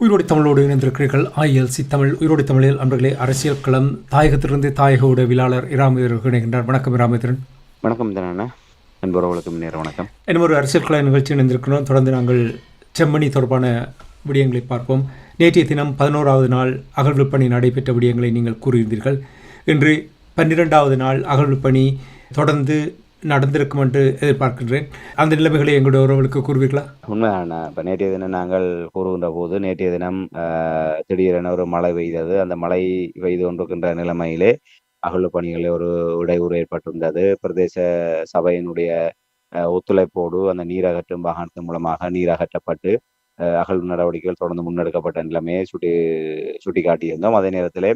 உயிரோடு தமிழோடு இணைந்திருக்கிறீர்கள். ILC தமிழ் உயிரோடு தமிழில் அன்பர்களே, அரசியல் களம் தாயகத்திலிருந்து தாயக உடவியலாளர் இராமேந்திரன் இணைகின்றார். வணக்கம் இராமேந்திரன். வணக்கம் தானே அன்புறவுகளுக்கும் நேர வணக்கம். இன்னும் ஒரு அரசியல் கள நிகழ்ச்சி இணைந்திருக்கிறோம். தொடர்ந்து நாங்கள் செம்மணி தொடர்பான விடயங்களை பார்ப்போம். நேற்றைய தினம் 11வது நாள் அகழ்வு பணி நடைபெற்ற விடயங்களை நீங்கள் கூறியிருந்தீர்கள். இன்று 12வது நாள் அகழ்வு பணி தொடர்ந்து நடந்திருக்கும் என்று எதிர்பார்க்கின்றேன். அந்த நிலைமைகளை எங்களுடைய உறவுகளுக்கு கூறுவீர்களா? உண்மையான இப்போ நேற்றைய தினம் நாங்கள் கூறுகின்ற போது நேற்றைய தினம் திடீரென ஒரு மழை பெய்தது. அந்த மழை பெய்து கொண்டிருக்கின்ற நிலைமையிலே அகழ்வு பணிகளில் ஒரு இடையூறு ஏற்பட்டிருந்தது. பிரதேச சபையினுடைய ஒத்துழைப்போடு அந்த நீர் அகற்றும் வாகனத்தின் மூலமாக நீர் அகற்றப்பட்டு அகழ்வு நடவடிக்கைகள் தொடர்ந்து முன்னெடுக்கப்பட்ட நிலைமையை சுட்டிக்காட்டியிருந்தோம். அதே நேரத்தில்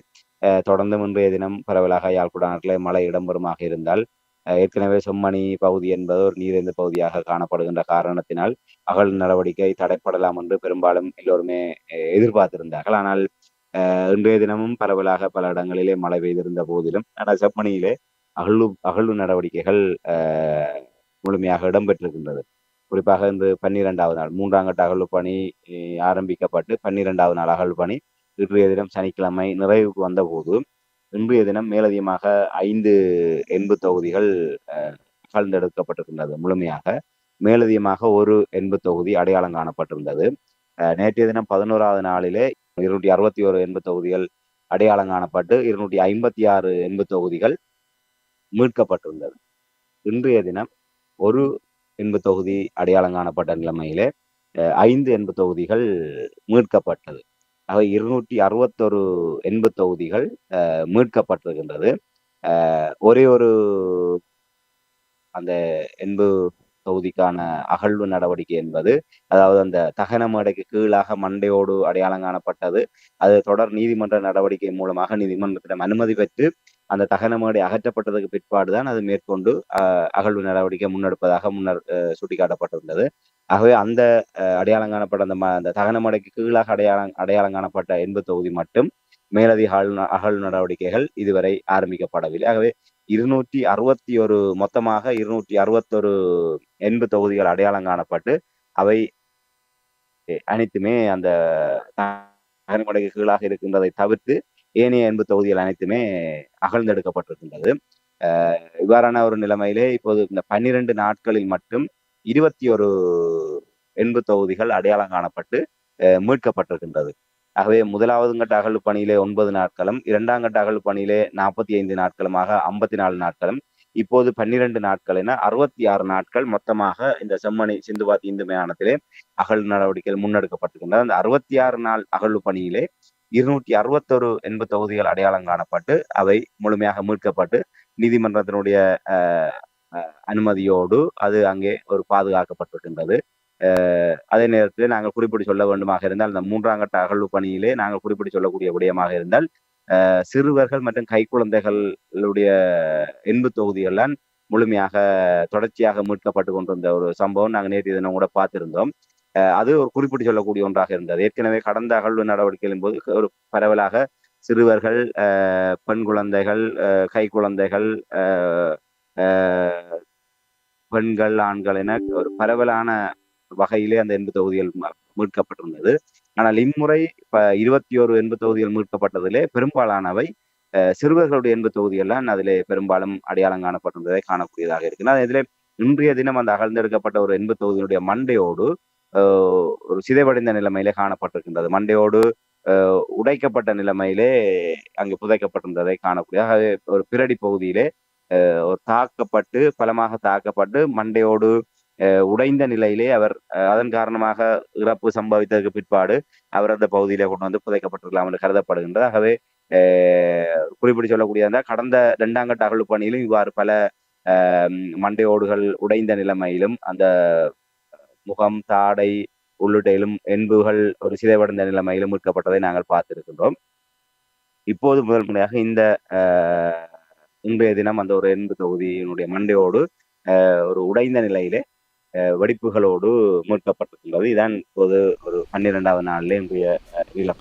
தொடர்ந்து இன்றைய தினம் பரவலாக யாழ்ப்பாணத்தில் மழை இடம்பெறுமாக இருந்தால் ஏற்கனவே செம்மணி பகுதி என்பது ஒரு நீரேந்த பகுதியாக காணப்படுகின்ற காரணத்தினால் அகழ் நடவடிக்கை தடைப்படலாம் என்று பெரும்பாலும் எல்லோருமே எதிர்பார்த்திருந்தார்கள். ஆனால் இன்றைய தினமும் பரவலாக பல இடங்களிலே மழை பெய்திருந்த போதிலும் ஆனால் செம்மணியிலே அகழ்வு நடவடிக்கைகள் முழுமையாக இடம்பெற்றிருக்கின்றது. குறிப்பாக இன்று 12வது நாள் 3ஆம் கட்ட அகழ்வு பணி ஆரம்பிக்கப்பட்டு 12வது நாள் அகழ்வு பணி இன்றைய தினம் சனிக்கிழமை நிறைவுக்கு வந்த போது இன்றைய தினம் மேலதிகமாக 5 எண்பு தொகுதிகள் அகழ்ந்தெடுக்கப்பட்டிருக்கின்றது. முழுமையாக மேலதிகமாக ஒரு எண்பு தொகுதி அடையாளம் காணப்பட்டிருந்தது. நேற்றைய தினம் 11வது நாளிலே 261 எண்பு தொகுதிகள் அடையாளம் காணப்பட்டு 256 எண்பு தொகுதிகள் மீட்கப்பட்டிருந்தது. இன்றைய தினம் ஒரு எண்பு தொகுதி அடையாளம் காணப்பட்ட நிலைமையிலே 5 எண்பு தொகுதிகள் மீட்கப்பட்டது. ஆக 261 எண்பு தொகுதிகள் மீட்கப்பட்டிருக்கின்றது. ஒரே ஒரு அந்த எண்பு தொகுதிக்கான அகழ்வு நடவடிக்கை என்பது, அதாவது அந்த தகன மேடைக்கு கீழாக மண்டையோடு அடையாளம் காணப்பட்டது. அது தொடர் நீதிமன்ற நடவடிக்கை மூலமாக நீதிமன்றத்திடம் அனுமதி பெற்று அந்த தகன மேடை அகற்றப்பட்டதுக்கு பிற்பாடுதான் அது மேற்கொண்டு அகழ்வு நடவடிக்கை முன்னெடுப்பதாக முன்னர் சுட்டிக்காட்டப்பட்டிருந்தது. ஆகவே அந்த அடையாளம் காணப்பட்ட அந்த தகன மேடைக்கு கீழாக அடையாளம் காணப்பட்ட எண்பு தொகுதி மட்டும் மேலதிக அகழ்வு நடவடிக்கைகள் இதுவரை ஆரம்பிக்கப்படவில்லை. ஆகவே 261 மொத்தமாக 261 எண்பு தொகுதிகள் அடையாளம் காணப்பட்டு அவை அனைத்துமே அந்த தகனமடைக்கு கீழாக இருக்கின்றதை தவிர்த்து ஏனைய எண்பு தொகுதிகள் அனைத்துமே அகழ்ந்தெடுக்கப்பட்டிருக்கின்றது. இவ்வாறான ஒரு நிலைமையிலே இப்போது இந்த 12 நாட்களில் மட்டும் 21 எண்பு தொகுதிகள் அடையாளம் காணப்பட்டு மீட்கப்பட்டிருக்கின்றது. ஆகவே முதலாவது கட்ட அகழ்வு பணியிலே 9 நாட்களும் 2ஆம் கட்ட அகழ்வு பணியிலே 45 நாட்களுமாக 54 நாட்களும் இப்போது 12 நாட்கள் என 66 நாட்கள் மொத்தமாக இந்த செம்மணி சிந்துபாத்தி இந்து மயானத்திலே அகழ்வு நடவடிக்கைகள் முன்னெடுக்கப்பட்டிருக்கின்றன. அந்த 66 நாள் அகழ்வு பணியிலே 261 எண்பு தொகுதிகள் அடையாளம் காணப்பட்டு அவை முழுமையாக மீட்கப்பட்டு நீதிமன்றத்தினுடைய அனுமதியோடு அது அங்கே ஒரு பாதுகாக்கப்பட்டிருக்கின்றது. அதே நேரத்தில் நாங்கள் குறிப்பிட்டு சொல்ல வேண்டுமாக இருந்தால் இந்த 3ஆம் கட்ட அகழ்வு பணியிலே நாங்கள் குறிப்பிட்டு சொல்லக்கூடிய விடயமாக இருந்தால் சிறுவர்கள் மற்றும் கைக்குழந்தைகளுடைய எண்பு தொகுதிகள்லாம் முழுமையாக தொடர்ச்சியாக மீட்கப்பட்டு கொண்டிருந்த ஒரு சம்பவம் நாங்கள் நேற்று தினம் கூட பார்த்திருந்தோம். அது ஒரு குறிப்பிட்டு சொல்லக்கூடிய ஒன்றாக இருந்தது. ஏற்கனவே கடந்த அகழ்வு நடவடிக்கைகளின் போது ஒரு பரவலாக சிறுவர்கள், பெண் குழந்தைகள், கைக்குழந்தைகள், பெண்கள், ஆண்கள் என ஒரு பரவலான வகையிலே அந்த எண்பு தொகுதிகள் மீட்கப்பட்டிருந்தது. ஆனால் இம்முறை 21 எண்பு தொகுதிகள் மீட்கப்பட்டதிலே பெரும்பாலானவை சிறுவர்களுடைய எண்பு தொகுதிகள்லாம் அதிலே பெரும்பாலும் அடையாளம் காணப்பட்டிருந்ததை காணக்கூடியதாக இருக்கிறது. இதிலே இன்றைய தினம் அந்த அகழ்ந்தெடுக்கப்பட்ட ஒரு எண்பு தொகுதியினுடைய மண்டையோடு ஒரு சிதைவடைந்த நிலைமையிலே காணப்பட்டிருக்கின்றது. மண்டையோடு உடைக்கப்பட்ட நிலைமையிலே அங்கு புதைக்கப்பட்டிருந்ததை காணக்கூடிய ஒரு பிரடி பகுதியிலே ஒரு பலமாக தாக்கப்பட்டு மண்டையோடு உடைந்த நிலையிலே அவர் அதன் காரணமாக இறப்பு சம்பவித்ததற்கு பிற்பாடு அவர் அந்த பகுதியிலே கொண்டு வந்து புதைக்கப்பட்டிருக்கலாம் என்று கருதப்படுகின்றது. ஆகவே குறிப்பிட்டு சொல்லக்கூடிய கடந்த 2ஆம் கட்ட அகழ்வு பணியிலும் இவ்வாறு பல மண்டையோடுகள் உடைந்த நிலைமையிலும் அந்த முகம், தாடை உள்ளிட்டையிலும் எண்புகள் ஒரு சிதைவடைந்த நிலைமையிலும் மீட்கப்பட்டதை நாங்கள் பார்த்திருக்கின்றோம். இப்போது முதல் முறையாக இந்த இன்றைய தினம் அந்த ஒரு எண்பு தொகுதியினுடைய மண்டையோடு ஒரு உடைந்த நிலையிலே வெடிப்புகளோடு மீட்கப்பட்டிருக்கின்றது. இதான் இப்போது ஒரு 12வது நாளிலே இன்றைய நிலம்.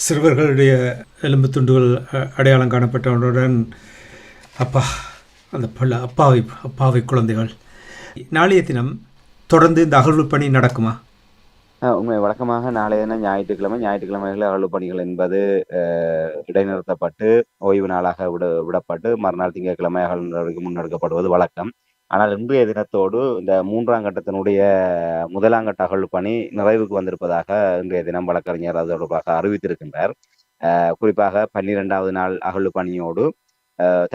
சிறுவர்களுடைய எலும்பு துண்டுகள் அடையாளம் காணப்பட்டவுடன் அந்த அப்பாவி குழந்தைகள் நாளைய தினம் தொடர்ந்து இந்த அகழ்வு பணி நடக்குமா? உண்மை வழக்கமாக நாளைய தினம் ஞாயிற்றுக்கிழமைகளில் அகழ்வு பணிகள் என்பது இடைநிறுத்தப்பட்டு ஓய்வு நாளாக விடப்பட்டு மறுநாள் திங்கட்கிழமை அகழ்வு நடவடிக்கை முன்னெடுக்கப்படுவது வழக்கம். ஆனால் இன்றைய தினத்தோடு இந்த 3ஆம் கட்டத்தினுடைய முதலாம் கட்ட அகழ்வு பணி நிறைவுக்கு வந்திருப்பதாக இன்றைய தினம் வழக்கறிஞர் அது தொடர்பாக அறிவித்திருக்கின்றார். குறிப்பாக 12வது நாள் அகழ்வு பணியோடு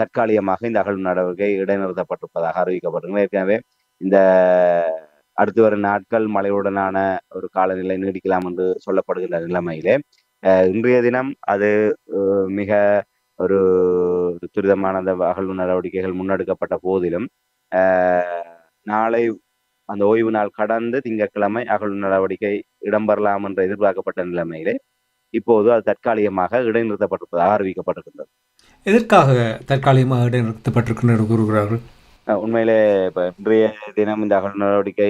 தற்காலிகமாக இந்த அகழ்வு நடவடிக்கை இடைநிறுத்தப்பட்டிருப்பதாக அறிவிக்கப்பட்டிருக்கிறது. ஏற்கனவே இந்த அடுத்து வரும் நாட்கள் மழையுடனான ஒரு காலநிலை நீடிக்கலாம் என்று சொல்லப்படுகின்ற நிலைமையிலே இன்றைய தினம் அது மிக ஒரு துரிதமான அந்த அகழ்வு நடவடிக்கைகள் முன்னெடுக்கப்பட்ட போதிலும் நாளை அந்த ஓய்வு நாள் கடந்து திங்கட்கிழமை அகழ்வு நடவடிக்கை இடம்பெறலாம் என்று எதிர்பார்க்கப்பட்ட நிலைமையிலே இப்போது அது தற்காலிகமாக இடைநிறுத்தப்பட்டிருப்பதாக அறிவிக்கப்பட்டிருக்கின்றது. எதற்காக தற்காலிகமாக இடைநிறுத்தப்பட்டிருக்கின்ற கூறுகிறார்கள்? உண்மையிலே இப்ப இன்றைய தினம் இந்த அகழ்வு நடவடிக்கை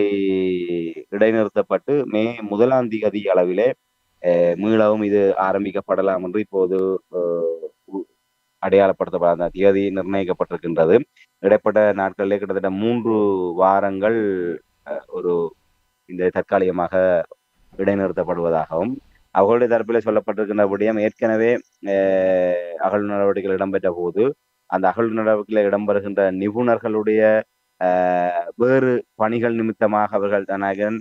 இடைநிறுத்தப்பட்டு மே 1ஆம் தேதி அளவிலே மீளவும் இது ஆரம்பிக்கப்படலாம் என்று இப்போது அடையாளப்படுத்தப்பட அந்த தேதி நிர்ணயிக்கப்பட்டிருக்கின்றது. இடைப்பட்ட நாட்களிலே கிட்டத்தட்ட 3 வாரங்கள் ஒரு இந்த தற்காலிகமாக இடைநிறுத்தப்படுவதாகவும் அவர்களுடைய தரப்பில் சொல்லப்பட்டிருக்கின்ற விடயம் ஏற்கனவே அகழ்வு நடவடிக்கைகள் இடம்பெற்ற போது அந்த அகழ்வு நடவடிக்கையில் இடம்பெறுகின்ற நிபுணர்களுடைய வேறு பணிகள் நிமித்தமாக அவர்கள் தனகன்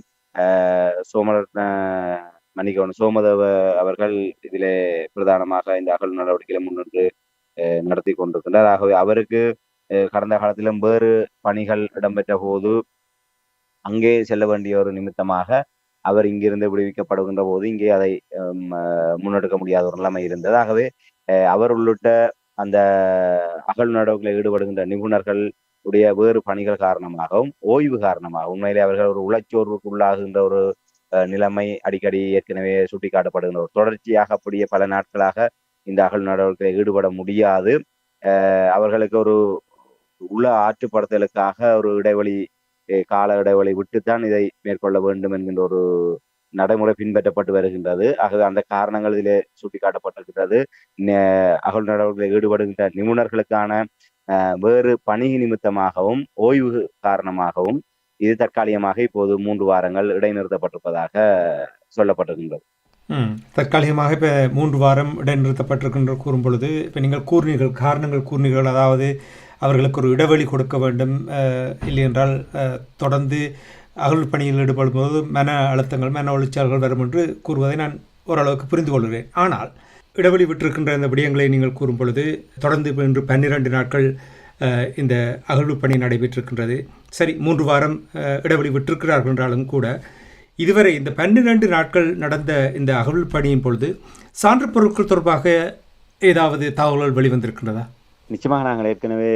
சோமதேவ அவர்கள் இதிலே பிரதானமாக இந்த அகழ்வு நடவடிக்கைகளை முன்னின்று நடத்தி கொண்டிருக்கின்றார். ஆகவே அவருக்கு கடந்த காலத்திலும் வேறு பணிகள் இடம்பெற்ற போது அங்கே செல்ல வேண்டிய ஒரு நிமித்தமாக அவர் இங்கிருந்து விடுவிக்கப்படுகின்ற போது இங்கே அதை முன்னெடுக்க முடியாத ஒரு நிலைமை இருந்தது. ஆகவே அவர் உள்ளிட்ட அந்த அகழ்வு நடவடிக்கையில் ஈடுபடுகின்ற நிபுணர்கள் உடைய வேறு பணிகள் காரணமாகவும் ஓய்வு காரணமாகவும் உண்மையிலே அவர்கள் ஒரு உளைச்சோர்வுக்கு உள்ளாகின்ற ஒரு நிலைமை அடிக்கடி ஏற்கனவே சுட்டிக்காட்டப்படுகின்ற ஒரு தொடர்ச்சியாக அப்படியே பல நாட்களாக இந்த அகழ்வு நடவடிக்கையில் ஈடுபட முடியாது. அவர்களுக்கு ஒரு உள ஆற்றுப்படுத்தலுக்காக ஒரு கால இடைவெளி விட்டுத்தான் இதை மேற்கொள்ள வேண்டும் என்கின்ற ஒரு நடைமுறை பின்பற்றப்பட்டு வருகின்றது. ஆகவே அந்த காரணங்கள் இதிலே சுட்டிக்காட்டப்பட்டிருக்கிறது. அகழ்வு நடவடிக்கையில் ஈடுபடுகின்ற நிபுணர்களுக்கான வேறு பணி நிமித்தமாகவும் ஓய்வு காரணமாகவும் இது தற்காலிகமாக இப்போது 3 வாரங்கள் இடைநிறுத்தப்பட்டிருப்பதாக சொல்லப்பட்டிருக்கின்றது. தற்காலிகமாக இப்போ 3 வாரம் இடைநிறுத்தப்பட்டிருக்கின்ற கூறும் பொழுது இப்போ நீங்கள் காரணங்கள் கூறினீர்கள், அதாவது அவர்களுக்கு ஒரு இடைவெளி கொடுக்க வேண்டும், இல்லை என்றால் தொடர்ந்து அகழ்வு பணியில் ஈடுபடும் போது மன அழுத்தங்கள் மன ஒளிச்சால்கள் வரும் என்று கூறுவதை நான் ஓரளவுக்கு புரிந்து கொள்கிறேன். ஆனால் இடைவெளி விட்டிருக்கின்ற இந்த விடயங்களை நீங்கள் கூறும் பொழுது தொடர்ந்து இப்போ இன்று 12 நாட்கள் இந்த அகழ்வு பணி நடைபெற்றிருக்கின்றது. சரி, 3 வாரம் இடைவெளி விட்டிருக்கிறார்கள் என்றாலும் கூட இதுவரை இந்த 12 நாட்கள் நடந்த இந்த அகழ்வு பணியின் பொழுது சான்று பொருட்கள் தொடர்பாக ஏதாவது தகவல்கள் வெளிவந்திருக்கின்றதா? நிச்சயமாக நாங்கள் ஏற்கனவே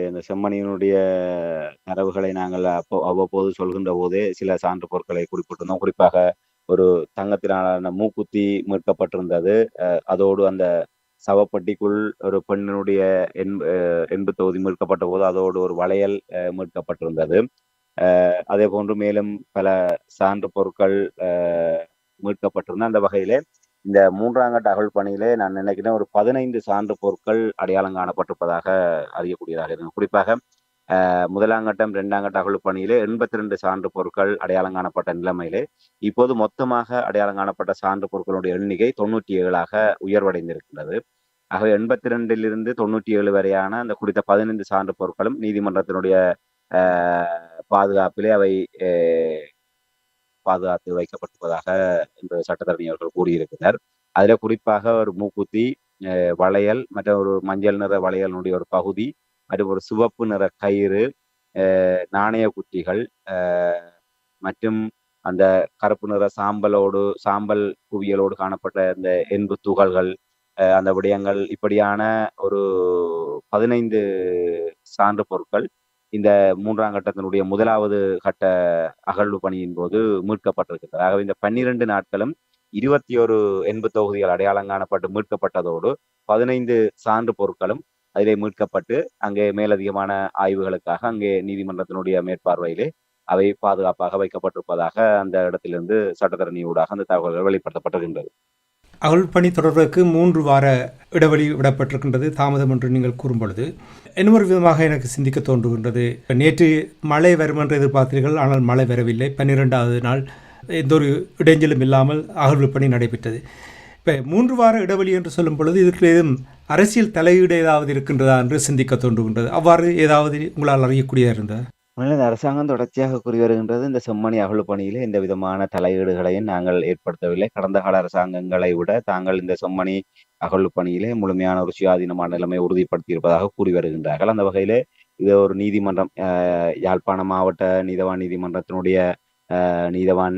இந்த செம்மணியினுடைய தரவுகளை நாங்கள் அவ்வப்போது சொல்கின்ற போதே சில சான்று பொருட்களை குறிப்பிட்டிருந்தோம். குறிப்பாக ஒரு தங்கத்தினாலான மூக்குத்தி மீட்கப்பட்டிருந்தது. அதோடு அந்த சவப்பட்டிக்குள் ஒரு பெண்ணினுடைய எண்பு தொகுதி மீட்கப்பட்ட போது அதோடு ஒரு வளையல் மீட்கப்பட்டிருந்தது. அதே போன்று மேலும் பல சான்று பொருட்கள் மீட்கப்பட்டிருந்த அந்த வகையிலே இந்த 3ஆம் கட்ட அகழ்வு பணியிலே நான் நினைக்கிறேன் ஒரு 15 சான்று பொருட்கள் அடையாளம் காணப்பட்டிருப்பதாக அறியக்கூடியதாக இருக்கு. குறிப்பாக 1ஆம் கட்டம் 2ஆம் கட்ட அகழ்வு பணியிலே 82 சான்று பொருட்கள் அடையாளம் காணப்பட்ட நிலைமையிலே இப்போது மொத்தமாக அடையாளம் காணப்பட்ட சான்று பொருட்களுடைய எண்ணிக்கை 97ஆக உயர்வடைந்திருக்கின்றது. ஆகவே 82லிருந்து 97 வரையான அந்த குறித்த 15 சான்று பொருட்களும் நீதிமன்றத்தினுடைய பாதுகாப்பிலே அவை பாதுகாத்து வைக்கப்பட்டிருப்பதாக இந்த சட்டத்தரணி அவர்கள் கூறியிருக்கிறார். அதுல குறிப்பாக ஒரு மூக்குத்தி, வளையல், மற்ற ஒரு மஞ்சள் நிற வளையலுடைய ஒரு பகுதி, மற்றும் ஒரு சிவப்பு நிற கயிறு, நாணய குட்டிகள் மற்றும் அந்த கருப்பு நிற சாம்பல் குவியலோடு காணப்பட்ட இந்த எண்பு துகள்கள், அந்த விடயங்கள், இப்படியான ஒரு 15 சான்று பொருட்கள் இந்த 3ஆம் கட்டத்தினுடைய முதலாவது கட்ட அகழ்வு பணியின் போது மீட்கப்பட்டிருக்கிறது. ஆகவே இந்த 12 நாட்களும் 21 எண்பு தொகுதிகள் அடையாளம் காணப்பட்டு மீட்கப்பட்டதோடு 15 சான்று பொருட்களும் அதிலே மீட்கப்பட்டு அங்கே மேலதிகமான ஆய்வுகளுக்காக அங்கே நீதிமன்றத்தினுடைய மேற்பார்வையிலே அவை பாதுகாப்பாக வைக்கப்பட்டிருப்பதாக அந்த இடத்திலிருந்து சட்டத்தரணியூடாக அந்த தகவல்கள் வெளிப்படுத்தப்பட்டிருக்கின்றது. அகழ்வு பணி தொடர்வதற்கு 3 வார இடைவெளி விடப்பட்டிருக்கின்றது தாமதம் என்று நீங்கள் கூறும் பொழுது இன்னொரு விதமாக எனக்கு சிந்திக்க தோன்றுகின்றது. நேற்று மழை வரும் என்று எதிர்பார்த்தீர்கள், ஆனால் மழை வரவில்லை. 12வது நாள் எந்த ஒரு இடைஞ்சலும் இல்லாமல் அகழ்வு பணி நடைபெற்றது. இப்போ 3 வார இடைவெளி என்று சொல்லும் பொழுது இதற்கு ஏதும் அரசியல் தலையீடு ஏதாவது இருக்கின்றதா என்று சிந்திக்க தோன்றுகின்றது. அவ்வாறு ஏதாவது உங்களால் அறியக்கூடியதாக இருந்ததா? உண்மையிலே இந்த அரசாங்கம் தொடர்ச்சியாக கூறி வருகின்றது, இந்த செம்மணி அகழ்வு பணியிலே எந்த விதமான தலையீடுகளையும் நாங்கள் ஏற்படுத்தவில்லை. கடந்த கால அரசாங்கங்களை விட தாங்கள் இந்த செம்மணி அகழ்வு பணியிலே முழுமையான ஒரு சுயாதீனமான நிலைமை உறுதிப்படுத்தியிருப்பதாக கூறி வருகின்றார்கள். அந்த வகையிலே இது ஒரு நீதிமன்றம் யாழ்ப்பாணம் மாவட்ட நீதவான் நீதிமன்றத்தினுடைய நீதவான்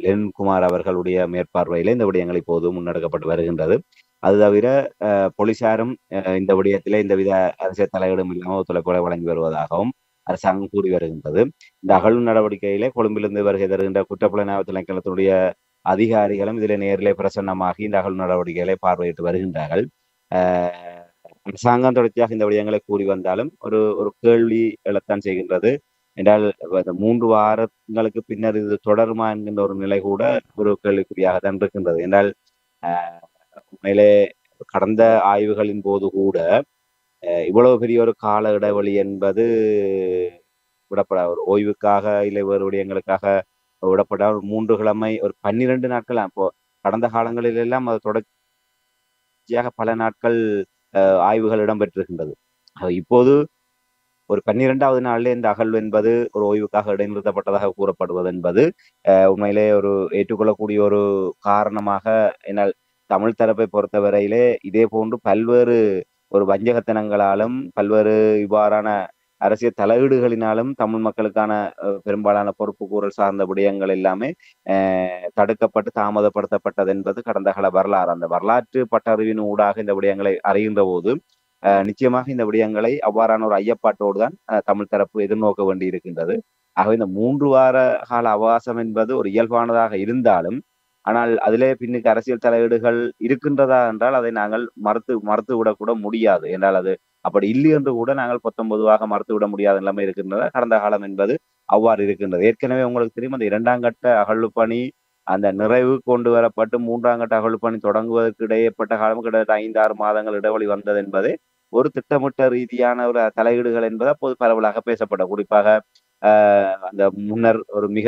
லென்குமார் அவர்களுடைய மேற்பார்வையிலே இந்த விடயங்கள் இப்போது முன்னெடுக்கப்பட்டு வருகின்றது. அது தவிர போலீசாரும் இந்த விடயத்திலே எந்தவித அரசியல் தலையீடும் இல்லாமல் ஒத்துழைப்புகளை வழங்கி வருவதாகவும் அரசாங்கம் கூறி வருகின்றது. இந்த அகழ்வு நடவடிக்கையிலே கொழும்பிலிருந்து வருகை தருகின்ற குற்றப்புலனாய்வு திணைக்களத்தினுடைய அதிகாரிகளும் இதிலே நேரிலே பிரசன்னமாகி இந்த அகழ்வு நடவடிக்கைகளை பார்வையிட்டு வருகின்றார்கள். அரசாங்கம் தொடர்ச்சியாக இந்த விடயங்களை கூறி வந்தாலும் ஒரு ஒரு கேள்வி எழத்தான் செய்கின்றது. என்றால் இந்த 3 வாரங்களுக்கு பின்னர் இது தொடருமா என்கின்ற ஒரு நிலை கூட ஒரு கேள்விக்குறியாக தான் இருக்கின்றது. என்றால் உண்மையிலே கடந்த ஆய்வுகளின் போது கூட இவ்வளவு பெரிய ஒரு கால இடைவெளி என்பது விடப்பட ஒரு ஓய்வுக்காக இல்லை வேறு விடயங்களுக்காக விடப்பட ஒரு 3 கிழமை ஒரு 12 நாட்கள் அப்போ கடந்த காலங்களில் எல்லாம் அது தொடர்ச்சியாக பல நாட்கள் ஆய்வுகள் இடம்பெற்றிருக்கின்றது. இப்போது ஒரு 12வது நாளிலே இந்த அகழ்வு என்பது ஒரு ஓய்வுக்காக இடைநிறுத்தப்பட்டதாக கூறப்படுவது என்பது உண்மையிலே ஒரு ஏற்றுக்கொள்ளக்கூடிய ஒரு காரணமாக என்னால் தமிழ் தரப்பை பொறுத்தவரையிலே இதே போன்று பல்வேறு ஒரு வஞ்சகத்தனங்களாலும் பல்வேறு இவ்வாறான அரசியல் தலையீடுகளினாலும் தமிழ் மக்களுக்கான பெரும்பாலான பொறுப்பு கூறல் சார்ந்த விடயங்கள் எல்லாமே தடுக்கப்பட்டு தாமதப்படுத்தப்பட்டது என்பது கடந்த கால வரலாறு. அந்த வரலாற்று பட்டறிவின் ஊடாக இந்த விடயங்களை அறிகின்ற போது நிச்சயமாக இந்த விடயங்களை அவ்வாறான ஒரு ஐயப்பாட்டோடு தான் தமிழ் தரப்பு எதிர்நோக்க வேண்டி இருக்கின்றது. ஆகவே இந்த 3 வார கால அவகாசம் என்பது ஒரு இயல்பானதாக இருந்தாலும், ஆனால் அதிலே பின்னுக்கு அரசியல் தலையீடுகள் இருக்கின்றதா என்றால் அதை நாங்கள் மறுத்து விடக்கூட முடியாது. என்றால் அது அப்படி இல்லை என்று கூட நாங்கள் 19 மறுத்து விட முடியாத நிலைமை இருக்கின்றன. கடந்த காலம் என்பது அவ்வாறு இருக்கின்றது. ஏற்கனவே உங்களுக்கு தெரியும், அந்த 2ஆம் கட்ட அகழ்வு பணி அந்த நிறைவு கொண்டு வரப்பட்டு 3ஆம் கட்ட அகழ்வு பணி தொடங்குவதற்கு இடையேப்பட்ட காலம் கிட்டத்தட்ட 5-6 மாதங்கள் இடைவெளி வந்தது என்பது ஒரு திட்டமிட்ட ரீதியான ஒரு தலையீடுகள் என்பது அப்போது பரவலாக பேசப்படும். குறிப்பாக அந்த முன்னர் ஒரு மிக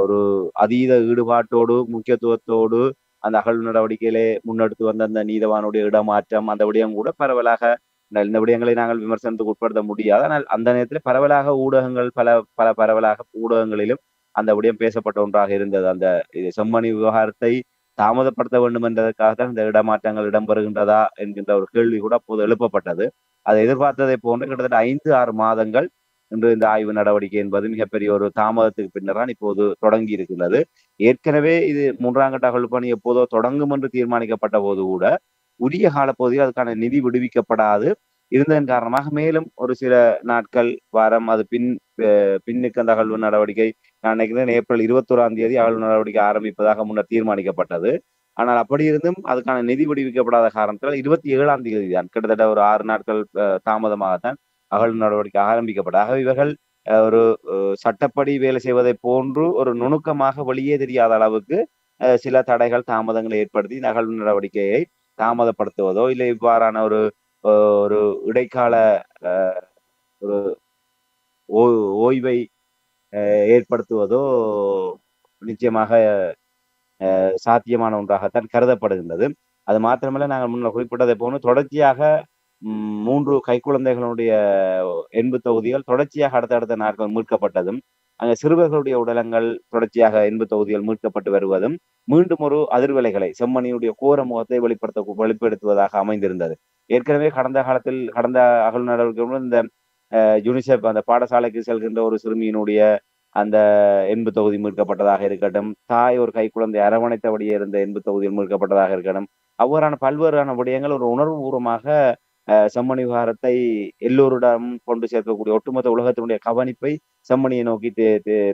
ஒரு அதீத ஈடுபாட்டோடு முக்கியத்துவத்தோடு அந்த அகழ்வு நடவடிக்கையிலே முன்னெடுத்து வந்த அந்த நீதவானுடைய இடமாற்றம் அந்த விடயம் கூட பரவலாக இந்த விடயங்களை நாங்கள் விமர்சனத்துக்கு உட்படுத்த முடியாது. ஆனால் அந்த நேரத்தில் பரவலாக ஊடகங்கள் பரவலாக ஊடகங்களிலும் அந்த விடயம் பேசப்பட்ட ஒன்றாக இருந்தது. அந்த செம்மணி விவகாரத்தை தாமதப்படுத்த வேண்டும் என்பதற்காக தான் இந்த இடமாற்றங்கள் இடம்பெறுகின்றதா என்கின்ற ஒரு கேள்வி கூட அப்போது எழுப்பப்பட்டது. அதை எதிர்பார்த்ததை போன்று கிட்டத்தட்ட 5-6 மாதங்கள் இன்று இந்த ஆய்வு நடவடிக்கை என்பது மிகப்பெரிய ஒரு தாமதத்துக்கு பின்னர் தான் இப்போது தொடங்கி இருக்கிறது. ஏற்கனவே இது 3ஆம் கட்ட அகழ்வு பணி எப்போதோ தொடங்கும் என்று தீர்மானிக்கப்பட்ட போது கூட உரிய காலப்பகுதியில் அதுக்கான நிதி விடுவிக்கப்படாது இருந்ததன் காரணமாக மேலும் ஒரு சில நாட்கள் வாரம் அது பின்னுக்கு அந்த அகழ்வு நடவடிக்கை நான் நினைக்கிறேன் ஏப்ரல் 21ஆம் தேதி அகழ்வு நடவடிக்கை ஆரம்பிப்பதாக முன்னர் தீர்மானிக்கப்பட்டது. ஆனால் அப்படி இருந்தும் அதுக்கான நிதி விடுவிக்கப்படாத காரணத்தால் 27ஆம் தேதி தான் கிட்டத்தட்ட ஒரு 6 நாட்கள் தாமதமாகத்தான் அகழ்வு நடவடிக்கை ஆரம்பிக்கப்பட்டது. ஆகவே இவர்கள் ஒரு சட்டப்படி வேலை செய்வதை போன்று ஒரு நுணுக்கமாக வெளியே தெரியாத அளவுக்கு சில தடைகள் தாமதங்களை ஏற்படுத்தி இந்த அகழ்வு நடவடிக்கையை தாமதப்படுத்துவதோ இல்லை இவ்வாறான ஒரு ஒரு இடைக்கால ஒரு ஓய்வை ஏற்படுத்துவதோ நிச்சயமாக சாத்தியமான ஒன்றாகத்தான் கருதப்படுகின்றது. அது மாத்திரமல்ல, நாங்கள் முன்னர் குறிப்பிட்டதை போன்று தொடர்ச்சியாக 3 கைக்குழந்தைகளுடைய எண்பு தொகுதிகள் தொடர்ச்சியாக அடுத்தடுத்த நாட்கள் மீட்கப்பட்டதும், அங்க சிறுவர்களுடைய உடலங்கள் தொடர்ச்சியாக எண்பு தொகுதிகள் மீட்கப்பட்டு வருவதும் மீண்டும் ஒரு அதிர்வலைகளை செம்மணியுடைய கோர முகத்தை வெளிப்படுத்துவதாக அமைந்திருந்தது. ஏற்கனவே கடந்த அகழ்வு நடவடிக்கைகளுடன் இந்த யுனிசெஃப் அந்த பாடசாலைக்கு செல்கின்ற ஒரு சிறுமியினுடைய அந்த எண்பு தொகுதி மீட்கப்பட்டதாக இருக்கட்டும், தாய் ஒரு கைக்குழந்தை அரவணைத்தபடியே இருந்த எண்பு தொகுதியில் மீட்கப்பட்டதாக இருக்கட்டும், அவ்வாறான பல்வேறான விடயங்கள் ஒரு உணர்வு பூர்வமாக செம்மணி விவகாரத்தை எல்லோரிடம் கொண்டு சேர்க்கக்கூடிய ஒட்டுமொத்த உலகத்தினுடைய கவனிப்பை செம்மணியை நோக்கி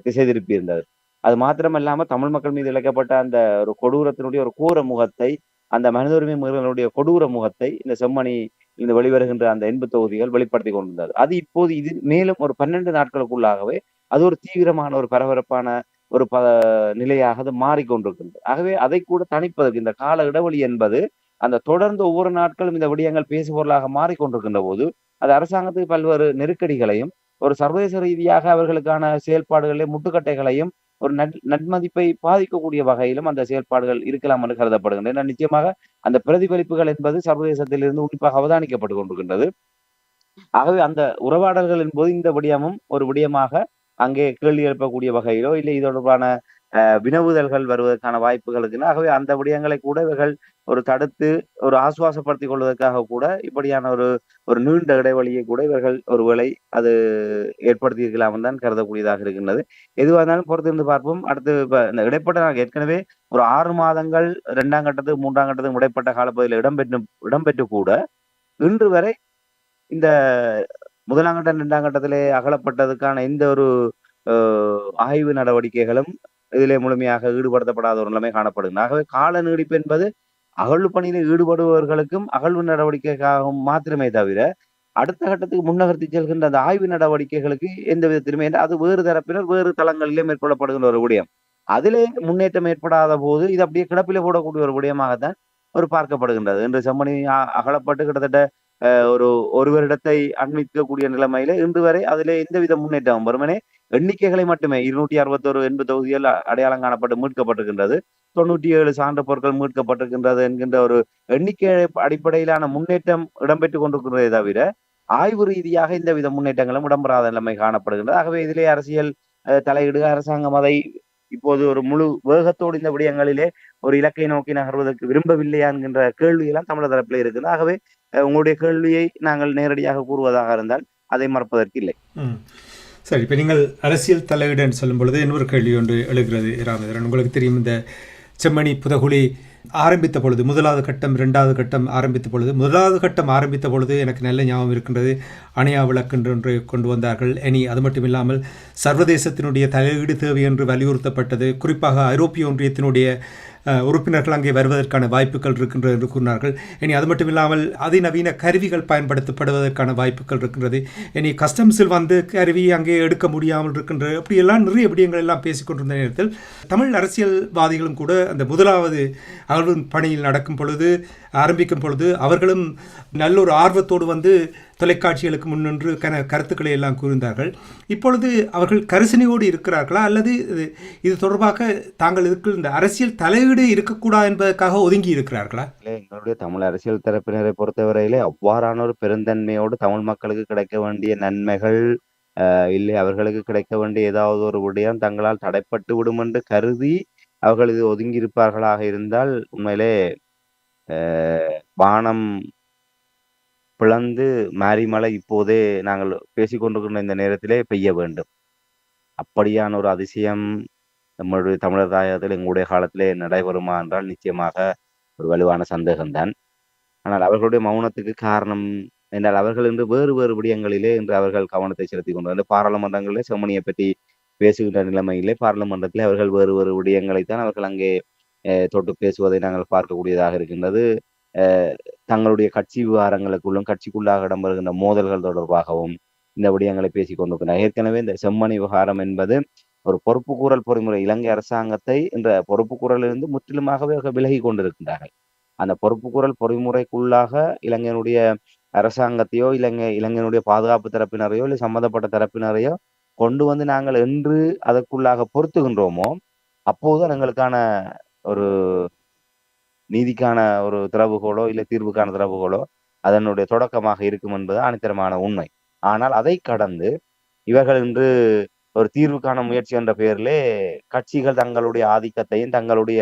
திசை திருப்பி இருந்தது. அது மாத்திரமல்லாம தமிழ் மக்கள் மீது இழைக்கப்பட்ட அந்த ஒரு கொடூரத்தினுடைய ஒரு கூர முகத்தை, அந்த மனித உரிமை மீறல்களுடைய கொடூர முகத்தை இந்த செம்மணி இந்த வெளிவருகின்ற அந்த எண்பு தொகுதிகள் வெளிப்படுத்தி கொண்டிருந்தது. அது இப்போது இது மேலும் ஒரு 12 நாட்களுக்குள்ளாகவே அது ஒரு தீவிரமான ஒரு பரபரப்பான ஒரு நிலையாக அது மாறிக்கொண்டிருக்கின்றது. ஆகவே அதை கூட தணிப்பதற்கு இந்த கால இடைவெளி என்பது அந்த தொடர்ந்து ஒவ்வொரு நாட்களும் இந்த விடயங்கள் பேசுபொருளாக மாறிக்கொண்டிருக்கின்ற போது அது அரசாங்கத்துக்கு பல்வேறு நெருக்கடிகளையும் ஒரு சர்வதேச ரீதியாக அவர்களுக்கான செயல்பாடுகளிலே முட்டுக்கட்டைகளையும் ஒரு நன்மதிப்பை பாதிக்கக்கூடிய வகையிலும் அந்த செயல்பாடுகள் இருக்கலாம் என்று கருதப்படுகின்றன. ஏன்னா நிச்சயமாக அந்த பிரதிபலிப்புகள் என்பது சர்வதேசத்திலிருந்து உன்னிப்பாக அவதானிக்கப்பட்டுக் கொண்டிருக்கின்றது. ஆகவே அந்த உறவாடல்கள் என்பது இந்த விடயமும் ஒரு விடயமாக அங்கே கேள்வி எழுப்பக்கூடிய வகையிலோ, இல்லை இது தொடர்பான வினவுதல்கள் வருவதற்கான வாய்ப்புகள் இருக்கின்றன. ஆகவே அந்த விடயங்களை கூட இவர்கள் ஒரு தடுத்து ஒரு ஆசுவாசப்படுத்திக் கொள்வதற்காக கூட இப்படியான ஒரு ஒரு நீண்ட இடைவெளியை கூட இவர்கள் ஒருவேளை அது ஏற்படுத்தியிருக்கலாம் தான் கருதக்கூடியதாக இருக்கின்றது. எதுவாக இருந்தாலும் பொறுத்திருந்து பார்ப்போம். அடுத்து இப்ப இந்த இடைப்பட்ட நாங்கள் ஏற்கனவே ஒரு 6 மாதங்கள் 2ஆம் கட்டத்துக்கு 3ஆம் கட்டத்துக்கும் இடைப்பட்ட காலப்பகுதியில் இடம்பெற்று கூட இன்று வரை இந்த 1ஆம் கட்டம், 2ஆம் கட்டத்திலே அகலப்பட்டதுக்கான எந்த ஒரு ஆய்வு நடவடிக்கைகளும் இதிலே முழுமையாக ஈடுபடுத்தப்படாத ஒரு நிலைமை காணப்படுகிறது. ஆகவே கால நீடிப்பு என்பது அகழ்வு பணியில் ஈடுபடுபவர்களுக்கும் அகழ்வு நடவடிக்கைக்காகவும் மாத்திரமே தவிர, அடுத்த கட்டத்துக்கு முன்னகர்த்தி செல்கின்ற அந்த ஆய்வு நடவடிக்கைகளுக்கு எந்த விதத்திலுமே அது வேறு தரப்பினர் வேறு தளங்களிலே மேற்கொள்ளப்படுகின்ற ஒரு விடயம். அதிலே முன்னேற்றம் ஏற்படாத போது இது அப்படியே கிடப்பிலே போடக்கூடிய ஒரு விடயமாகத்தான் ஒரு பார்க்கப்படுகின்றது. இன்று செம்மணி அகலப்பட்டு கிட்டத்தட்ட ஒரு ஒரு வருடத்தை அண்மிக்கக்கூடிய நிலைமையில இன்று வரை அதிலே எந்தவித முன்னேற்றமும் வெறுமனே எண்ணிக்கைகளை மட்டுமே 261 எண்பது தொகுதிகள் அடையாளம் காணப்பட்டு மீட்கப்பட்டிருக்கின்றது. 97 சான்று பொருட்கள் மீட்கப்பட்டிருக்கின்றது என்கின்ற ஒரு எண்ணிக்கை அடிப்படையிலான முன்னேற்றம் இடம்பெற்றுக் கொண்டிருக்கிறதே தவிர, ஆய்வு ரீதியாக எந்தவித முன்னேற்றங்களும் இடம்பெறாத நிலைமை காணப்படுகின்றது. ஆகவே இதிலே அரசியல் தலையீடு அரசாங்கம் அதை இப்போது ஒரு முழு வேகத்தோடு இந்த விடயங்களிலே ஒரு இலக்கை நோக்கி நகர்வதற்கு விரும்பவில்லையா என்கின்ற கேள்வியெல்லாம் தமிழர் தரப்பில் இருக்குது. ஆகவே உங்களுடைய கேள்வியை நாங்கள் நேரடியாக கூறுவதாக இருந்தால் அதை மறப்பதற்கு இல்லை. ம். சரி, இப்போ நீங்கள் அரசியல் தலையீடுன்னு சொல்லும் பொழுது இன்னொரு கேள்வி ஒன்று எழுகிறது ராமேந்திரன். உங்களுக்கு தெரியும், இந்த செம்மணி புதகுழி ஆரம்பித்த பொழுது, முதலாவது கட்டம் 2வது கட்டம் ஆரம்பித்த பொழுது, முதலாவது கட்டம் ஆரம்பித்த பொழுது எனக்கு நல்ல ஞாபகம் இருக்கின்றது. அணையா விளக்கென்று ஒன்று கொண்டு வந்தார்கள். இனி அது மட்டும் இல்லாமல் சர்வதேசத்தினுடைய தலையீடு தேவை என்று வலியுறுத்தப்பட்டது. குறிப்பாக ஐரோப்பிய ஒன்றியத்தினுடைய உறுப்பினர்கள் அங்கே வருவதற்கான வாய்ப்புகள் இருக்கின்றது என்று கூறினார்கள். இனி அது மட்டும் இல்லாமல் அதிநவீன கருவிகள் பயன்படுத்தப்படுவதற்கான வாய்ப்புகள் இருக்கின்றது. இனி கஸ்டம்ஸில் வந்து கருவி அங்கே எடுக்க முடியாமல் இருக்கின்றது. அப்படியெல்லாம் நிறைய விடயங்கள் எல்லாம் பேசிக்கொண்டிருந்த நேரத்தில் தமிழ் அரசியல்வாதிகளும் கூட அந்த முதலாவது அகழ்வு பணியில் நடக்கும் பொழுது, ஆரம்பிக்கும் பொழுது அவர்களும் நல்ல ஒரு ஆர்வத்தோடு வந்து தொலைக்காட்சிகளுக்கு முன்னின்று கருத்துக்களை எல்லாம் கூறினார்கள். இப்பொழுது அவர்கள் கரிசனையோடு இருக்கிறார்களா, அல்லது இது தொடர்பாக தாங்கள் இதுக்கு இந்த அரசியல் தலையீடு இருக்கக்கூடாது என்பதற்காக ஒதுங்கி இருக்கிறார்களா? எங்களுடைய தமிழ் அரசியல் தரப்பினரை பொறுத்தவரையிலே அவ்வாறான ஒரு பெருந்தன்மையோடு தமிழ் மக்களுக்கு கிடைக்க வேண்டிய நன்மைகள் இல்லை அவர்களுக்கு கிடைக்க வேண்டிய ஏதாவது ஒரு விடயம் தங்களால் தடைப்பட்டு விடும் என்று கருதி அவர்கள் இது ஒதுங்கி இருப்பார்களாக இருந்தால் உண்மையிலே வானம் பிளந்து மாரிமலை இப்போதே நாங்கள் பேசிக்கொண்டிருக்கின்ற இந்த நேரத்திலே பெய்ய வேண்டும். அப்படியான ஒரு அதிசயம் நம்மளுடைய தமிழர் தாயகத்தில் எங்களுடைய காலத்திலே நடைபெறுமா என்றால் நிச்சயமாக ஒரு வலுவான சந்தேகம்தான். ஆனால் அவர்களுடைய மௌனத்துக்கு காரணம் என்றால் அவர்கள் இன்று வேறு வேறு விடயங்களிலே இன்று அவர்கள் கவனத்தை செலுத்திக் கொண்டு வந்து பாராளுமன்றங்களிலே செம்மணியை பற்றி பேசுகின்ற நிலைமையிலே பாராளுமன்றத்திலே அவர்கள் வேறு வேறு விடயங்களைத்தான் அவர்கள் அங்கே தொட்டு பேசுவதை நாங்கள் பார்க்கக்கூடியதாக இருக்கின்றது. தங்களுடைய கட்சி விவகாரங்களுக்குள்ளும் கட்சிக்குள்ளாக இடம்பெறுகின்ற மோதல்கள் தொடர்பாகவும் இந்த விடயங்களை பேசிக் கொண்டிருக்கிறார். ஏற்கனவே இந்த செம்மணி விவகாரம் என்பது ஒரு பொறுப்புக்கூறல் பொறிமுறை இலங்கை அரசாங்கத்தை இந்த பொறுப்புக்கூறலிருந்து முற்றிலுமாகவே விலகி கொண்டிருக்கின்றார்கள். அந்த பொறுப்புக்கூறல் பொறிமுறைக்குள்ளாக இலங்கையினுடைய அரசாங்கத்தையோ இலங்கையினுடைய பாதுகாப்பு தரப்பினரையோ இல்லை சம்பந்தப்பட்ட தரப்பினரையோ கொண்டு வந்து நாங்கள் என்று அதற்குள்ளாக பொருத்துகின்றோமோ அப்போதுதான் எங்களுக்கான ஒரு நீதிக்கான ஒரு திறவுகோலோ இல்லை தீர்வுக்கான திறவுகோலோ அதனுடைய தொடக்கமாக இருக்கும் என்பது அனித்தரமான உண்மை. ஆனால் அதை கடந்து இவர்கள் இன்று ஒரு தீர்வுக்கான முயற்சி என்ற பெயரிலே கட்சிகள் தங்களுடைய ஆதிக்கத்தையும் தங்களுடைய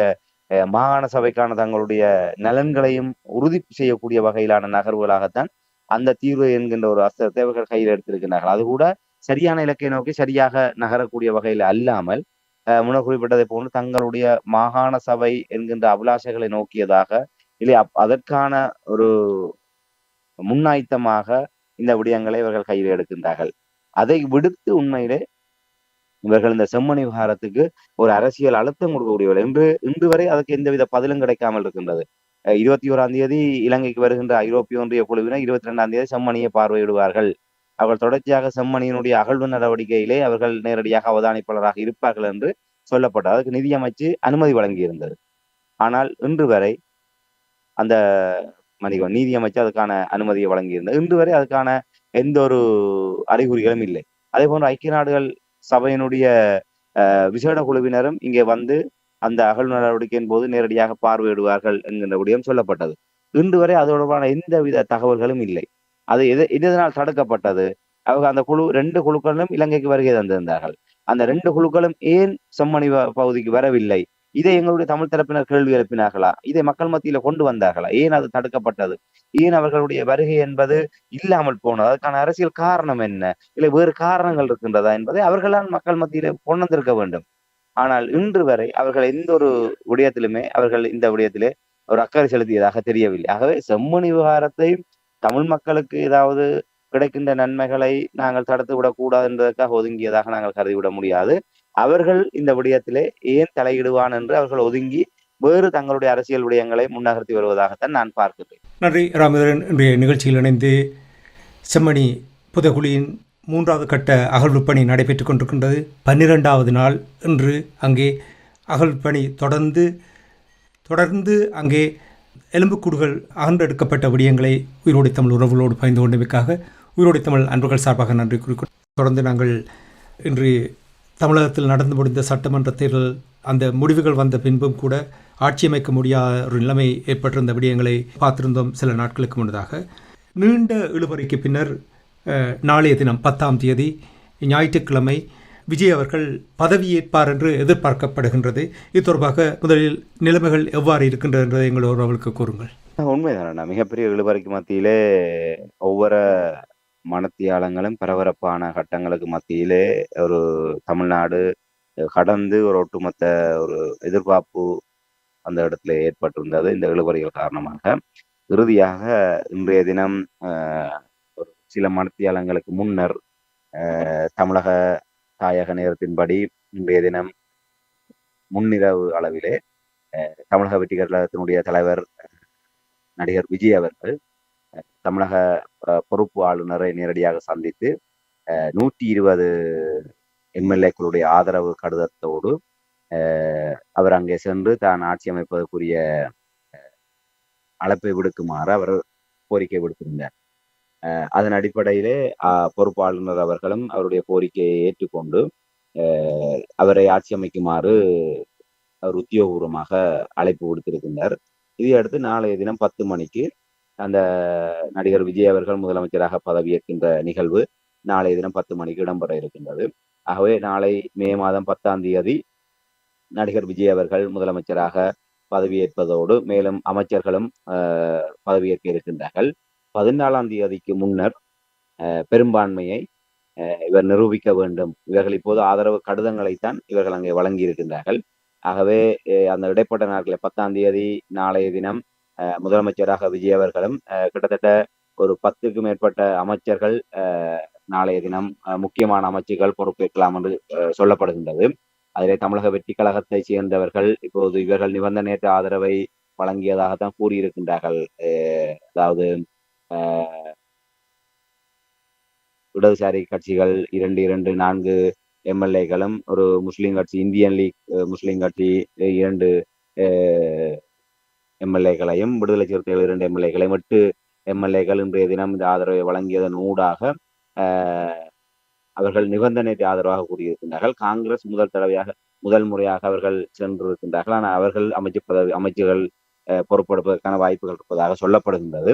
மாகாண சபைக்கான தங்களுடைய நலன்களையும் உறுதி செய்யக்கூடிய வகையிலான நகர்வுகளாகத்தான் அந்த தீர்வு என்கின்ற ஒரு அஸ்திரத்தை அவர்கள் கையில் எடுத்திருக்கிறார்கள். அது கூட சரியான இலக்கை நோக்கி சரியாக நகரக்கூடிய வகையில் அல்லாமல் முன்னர் குறிப்பிட்டதை போன்று தங்களுடைய மாகாண சபை என்கின்ற அபிலாஷைகளை நோக்கியதாக இல்லை அதற்கான ஒரு முன்னாய்த்தமாக இந்த விடயங்களை இவர்கள் கையில் எடுக்கின்றார்கள். அதை விடுத்து உண்மையிலே இவர்கள் இந்த செம்மணி விவகாரத்துக்கு ஒரு அரசியல் அழுத்தம் கொடுக்கக்கூடியவர்கள் இன்று வரை அதுக்கு எந்தவித பதிலும் கிடைக்காமல் இருக்கின்றது. 21ஆம் தேதி இலங்கைக்கு வருகின்ற ஐரோப்பிய ஒன்றிய குழுவினர் 22ஆம் தேதி செம்மணியை பார்வையிடுவார்கள். அவர்கள் தொடர்ச்சியாக செம்மணியினுடைய அகழ்வு நடவடிக்கையிலே அவர்கள் நேரடியாக அவதானிப்பாளராக இருப்பார்கள் என்று சொல்லப்பட்டது. அதுக்கு நிதியமைச்சு அனுமதி வழங்கியிருந்தது. ஆனால் இன்று வரை அந்த நீதியமைச்சு அதுக்கான அனுமதியை வழங்கியிருந்தது. இன்று வரை அதுக்கான எந்த ஒரு அறிகுறிகளும் இல்லை. அதே போன்று ஐக்கிய நாடுகள் சபையினுடைய விசேட குழுவினரும் இங்கே வந்து அந்த அகழ் நடவடிக்கையின் போது நேரடியாக பார்வையிடுவார்கள் என்கின்ற விடயம் சொல்லப்பட்டது. இன்று வரை அது தொடர்பான எந்தவித தகவல்களும் இல்லை. அது எதனால் தடுக்கப்பட்டது? அவங்க அந்த குழு 2 குழுக்களும் இலங்கைக்கு வருகை தந்திருந்தார்கள். அந்த 2 குழுக்களும் ஏன் செம்மணி பகுதிக்கு வரவில்லை? இதை எங்களுடைய தமிழ் தரப்பினர் கேள்வி எழுப்பினார்களா? இதை மக்கள் மத்தியில கொண்டு வந்தார்களா? ஏன் அது தடுக்கப்பட்டது? ஏன் அவர்களுடைய வருகை என்பது இல்லாமல் போனது? அதுக்கான அரசியல் காரணம் என்ன? இல்லை வேறு காரணங்கள் இருக்கின்றதா என்பதை அவர்களால் மக்கள் மத்தியிலே கொண்டு வந்திருக்க வேண்டும். ஆனால் இன்று வரை அவர்கள் எந்த ஒரு விடயத்திலுமே அவர்கள் இந்த விடயத்திலே ஒரு அக்கறை செலுத்தியதாக தெரியவில்லை. ஆகவே செம்மணி விவகாரத்தை தமிழ் மக்களுக்கு ஏதாவது கிடைக்கின்ற நன்மைகளை நாங்கள் தடுத்து விடக்கூடாது என்பதற்காக ஒதுங்கியதாக நாங்கள் கருதிவிட முடியாது. அவர்கள் இந்த விடயத்திலே ஏன் தலையிடுவான் என்று அவர்கள் ஒதுங்கி வேறு தங்களுடைய அரசியல் விடயங்களை முன்னகர்த்தி வருவதாகத்தான் நான் பார்க்கிறேன். நன்றி ராமேந்திரன். இன்றைய நிகழ்ச்சியில் இணைந்து செம்மணி புதைகுழியின் 3வது கட்ட அகழ்வுப் பணி நடைபெற்றுக் கொண்டிருக்கின்றது. 12வது நாள் இன்று அங்கே அகழ்வுப் பணி தொடர்ந்து அங்கே எலும்புக்கூடுகள் அகன்றெடுக்கப்பட்ட விடயங்களை உயிரோடை தமிழ் உறவுகளோடு பகிர்ந்து கொண்டமைக்காக உயிரோடை தமிழ் அன்பர்கள் சார்பாக நன்றி குறிக்கொண்டு தொடர்ந்து நாங்கள் இன்று தமிழகத்தில் நடந்து முடிந்த சட்டமன்ற தேர்தல் அந்த முடிவுகள் வந்த பின்பும் கூட ஆட்சியமைக்க முடியாத ஒரு நிலைமை ஏற்பட்டிருந்த விடயங்களை பார்த்திருந்தோம். சில நாட்களுக்கு முன்னதாக நீண்ட இழுபறிக்கு பின்னர் நாளைய தினம் 10ஆம் தேதி ஞாயிற்றுக்கிழமை விஜய் அவர்கள் பதவியேற்பார் என்று எதிர்பார்க்கப்படுகின்றது. இது தொடர்பாக முதலில் நிலைமைகள் எவ்வாறு இருக்கின்றது என்பதை எங்கள் அவர்களுக்கு கூறுங்கள். உண்மைதான மிகப்பெரிய இழுபறிக்கு மத்தியிலே ஒவ்வொரு மனத்தியாளங்களும் பரபரப்பான கட்டங்களுக்கு மத்தியிலே ஒரு தமிழ்நாடு கடந்து ஒரு ஒட்டுமொத்த ஒரு எதிர்பார்ப்பு அந்த இடத்துல ஏற்பட்டிருந்தது. இந்த இழுபறிகள் காரணமாக இறுதியாக இன்றைய தினம் ஒரு சில மனத்தியாளங்களுக்கு முன்னர் தமிழக தாயக நேரத்தின்படி இன்றைய தினம் முன்னிரவு அளவிலே தமிழக வெற்றிக் கழகத்தினுடைய தலைவர் நடிகர் விஜய் அவர்கள் தமிழக பொறுப்பு ஆளுநரை நேரடியாக சந்தித்து 120 எம்எல்ஏக்களுடைய ஆதரவு கடிதத்தோடு அவர் அங்கே சென்று தான் ஆட்சி அமைப்பதற்குரிய அழைப்பை விடுக்குமாறு அவர் கோரிக்கை விடுத்திருந்தார். அதன் அடிப்படையிலே பொறுப்பு ஆளுநர் அவர்களும் அவருடைய கோரிக்கையை ஏற்றுக்கொண்டு அவரை ஆட்சி அமைக்குமாறு அவர் உத்தியோகபூர்வமாக அழைப்பு விடுத்திருக்கின்றார். இதையடுத்து நாளைய தினம் 10 மணிக்கு அந்த நடிகர் விஜய் அவர்கள் முதலமைச்சராக பதவியேற்கின்ற நிகழ்வு நாளைய தினம் 10 மணிக்கு இடம்பெற இருக்கின்றது. ஆகவே நாளை மே மாதம் 10ஆம் தேதி நடிகர் விஜய் அவர்கள் முதலமைச்சராக பதவியேற்பதோடு மேலும் அமைச்சர்களும் பதவியேற்க இருக்கின்றார்கள். 14ஆம் தேதிக்கு முன்னர் பெரும்பான்மையை இவர் நிரூபிக்க வேண்டும். இவர்கள் இப்போது ஆதரவு கடிதங்களைத்தான் இவர்கள் அங்கே வழங்கி இருக்கின்றார்கள். ஆகவே அந்த இடைப்பட்ட நாட்களில் 10ஆம் தேதி நாளைய தினம் முதலமைச்சராக விஜய் அவர்களும் கிட்டத்தட்ட ஒரு 10க்கும் மேற்பட்ட அமைச்சர்கள் நாளைய தினம் முக்கியமான அமைச்சுகள் பொறுப்பேற்கலாம் என்று சொல்லப்படுகின்றது. அதிலே தமிழக வெற்றிக் கழகத்தை சேர்ந்தவர்கள் இப்போது இவர்கள் நிபந்தனையற்ற ஆதரவை வழங்கியதாகத்தான் கூறியிருக்கின்றார்கள். அதாவது இடதுசாரி கட்சிகள் 4 எம்எல்ஏக்களும் ஒரு முஸ்லீம் கட்சி இந்தியன் லீக் முஸ்லீம் கட்சி 2 எம்எல்ஏக்களையும் விடுதலை சிறுத்தைகள் 2 எம்எல்ஏக்களையும் 8 எம்எல்ஏக்கள் இன்றைய தினம் இந்த ஆதரவை வழங்கியதன் ஊடாக அவர்கள் நிபந்தனைக்கு ஆதரவாக கூறியிருக்கின்றார்கள். காங்கிரஸ் முதல் முறையாக அவர்கள் சென்றிருக்கின்றார்கள். ஆனால் அவர்கள் அமைச்சுகள் பொறுப்பெடுப்பதற்கான வாய்ப்புகள் இருப்பதாக சொல்லப்படுகின்றது.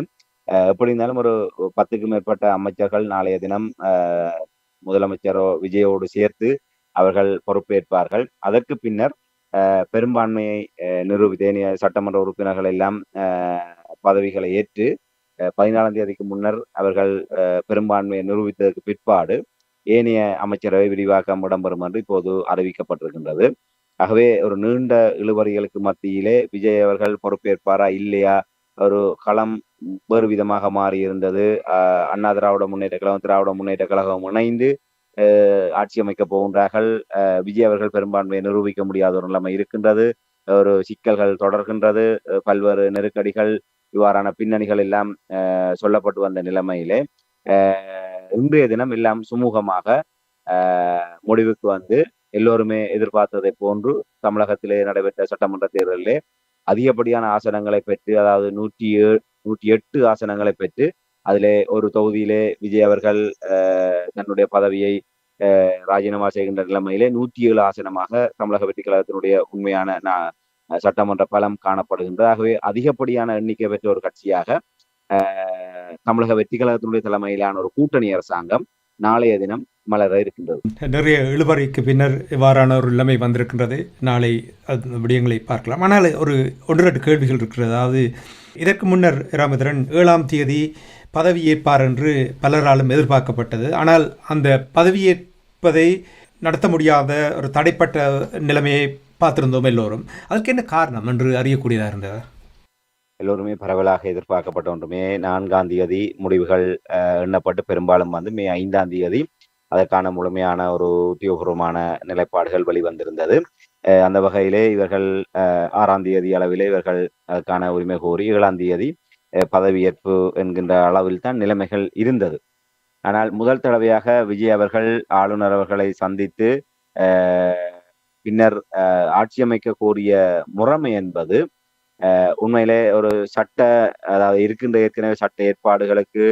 எப்படி இருந்தாலும் ஒரு 10க்கும் மேற்பட்ட அமைச்சர்கள் நாளைய தினம் முதலமைச்சரோ விஜயோடு சேர்த்து அவர்கள் பொறுப்பேற்பார்கள். அதற்கு பின்னர் பெரும்பான்மையை நிரூபித்த சட்டமன்ற உறுப்பினர்கள் எல்லாம் பதவிகளை ஏற்று 14ஆம் தேதிக்கு முன்னர் அவர்கள் பெரும்பான்மையை நிரூபித்ததற்கு பிற்பாடு ஏனைய அமைச்சரவை விரிவாக்கம் இடம்பெறும் என்று இப்போது அறிவிக்கப்பட்டிருக்கின்றது. ஆகவே ஒரு நீண்ட இழுபறிகளுக்கு மத்தியிலே விஜய் அவர்கள் பொறுப்பேற்பாரா இல்லையா, ஒரு களம் வேறு விதமாக மாறியிருந்தது. அண்ணா திராவிட முன்னேற்ற கழகம் இணைந்து ஆட்சி அமைக்கப் போகின்றார்கள். விஜய் அவர்கள் பெரும்பான்மையை நிரூபிக்க முடியாத ஒரு நிலைமை இருக்கின்றது. ஒரு சிக்கல்கள் தொடர்கின்றது. பல்வேறு நெருக்கடிகள் இவ்வாறான பின்னணிகள் எல்லாம் சொல்லப்பட்டு வந்த நிலைமையிலே இன்றைய தினம் எல்லாம் சுமூகமாக முடிவுக்கு வந்து எல்லோருமே எதிர்பார்த்ததை போன்று தமிழகத்திலே நடைபெற்ற சட்டமன்ற தேர்தலிலே அதிகப்படியான ஆசனங்களை பெற்று, அதாவது 108 ஆசனங்களை பெற்று அதிலே ஒரு தொகுதியிலே விஜய் அவர்கள் தன்னுடைய பதவியை ராஜினாமா செய்கின்ற நிலைமையிலே 107 ஆசனமாக தமிழக வெற்றி கழகத்தினுடைய உண்மையான சட்டமன்ற பலம் காணப்படுகின்றது. ஆகவே அதிகப்படியான எண்ணிக்கை பெற்ற ஒரு கட்சியாக தமிழக வெற்றி கழகத்தினுடைய தலைமையிலான ஒரு கூட்டணி அரசாங்கம் நாளைய தினம் மலர இருக்கின்றது. நிறைய இழுபறிக்கு பின்னர் இவ்வாறான ஒரு நிலைமை வந்திருக்கின்றது. நாளை அந்த விடயங்களை பார்க்கலாம். ஆனால் ஒரு ஒன்று ரெண்டு கேள்விகள் இருக்கிறது. அதாவது இதற்கு முன்னர் ராமேந்திரன் 7ஆம் தேதி பதவியேற்பார் என்று பலராலும் எதிர்பார்க்கப்பட்டது. ஆனால் அந்த பதவியேற்பதை நடத்த முடியாத ஒரு தடைப்பட்ட நிலைமையை பார்த்திருந்தோம் எல்லோரும். அதற்கு என்ன காரணம் என்று அறியக்கூடியதாக இருந்தது? எல்லோருமே பரவலாக எதிர்பார்க்கப்பட்ட ஒன்றுமே 4ஆம் தேதி முடிவுகள் எண்ணப்பட்டு பெரும்பாலும் வந்து மே 5ஆம் தேதி அதற்கான முழுமையான ஒரு உத்தியோகபூர்வமான நிலைப்பாடுகள் வெளிவந்திருந்தது. அந்த வகையிலே இவர்கள் 6ஆம் தேதி அளவிலே இவர்கள் அதற்கான உரிமை கோரி 7ஆம் தேதி பதவியேற்பு என்கின்ற அளவில் தான் நிலைமைகள் இருந்தது. ஆனால் முதல் தடவையாக விஜய் அவர்கள் ஆளுநர் அவர்களை சந்தித்து பின்னர் ஆட்சி அமைக்க கோரிய முறைமை என்பது உண்மையிலே ஒரு அதாவது இருக்கின்ற ஏற்கனவே சட்ட ஏற்பாடுகளுக்கு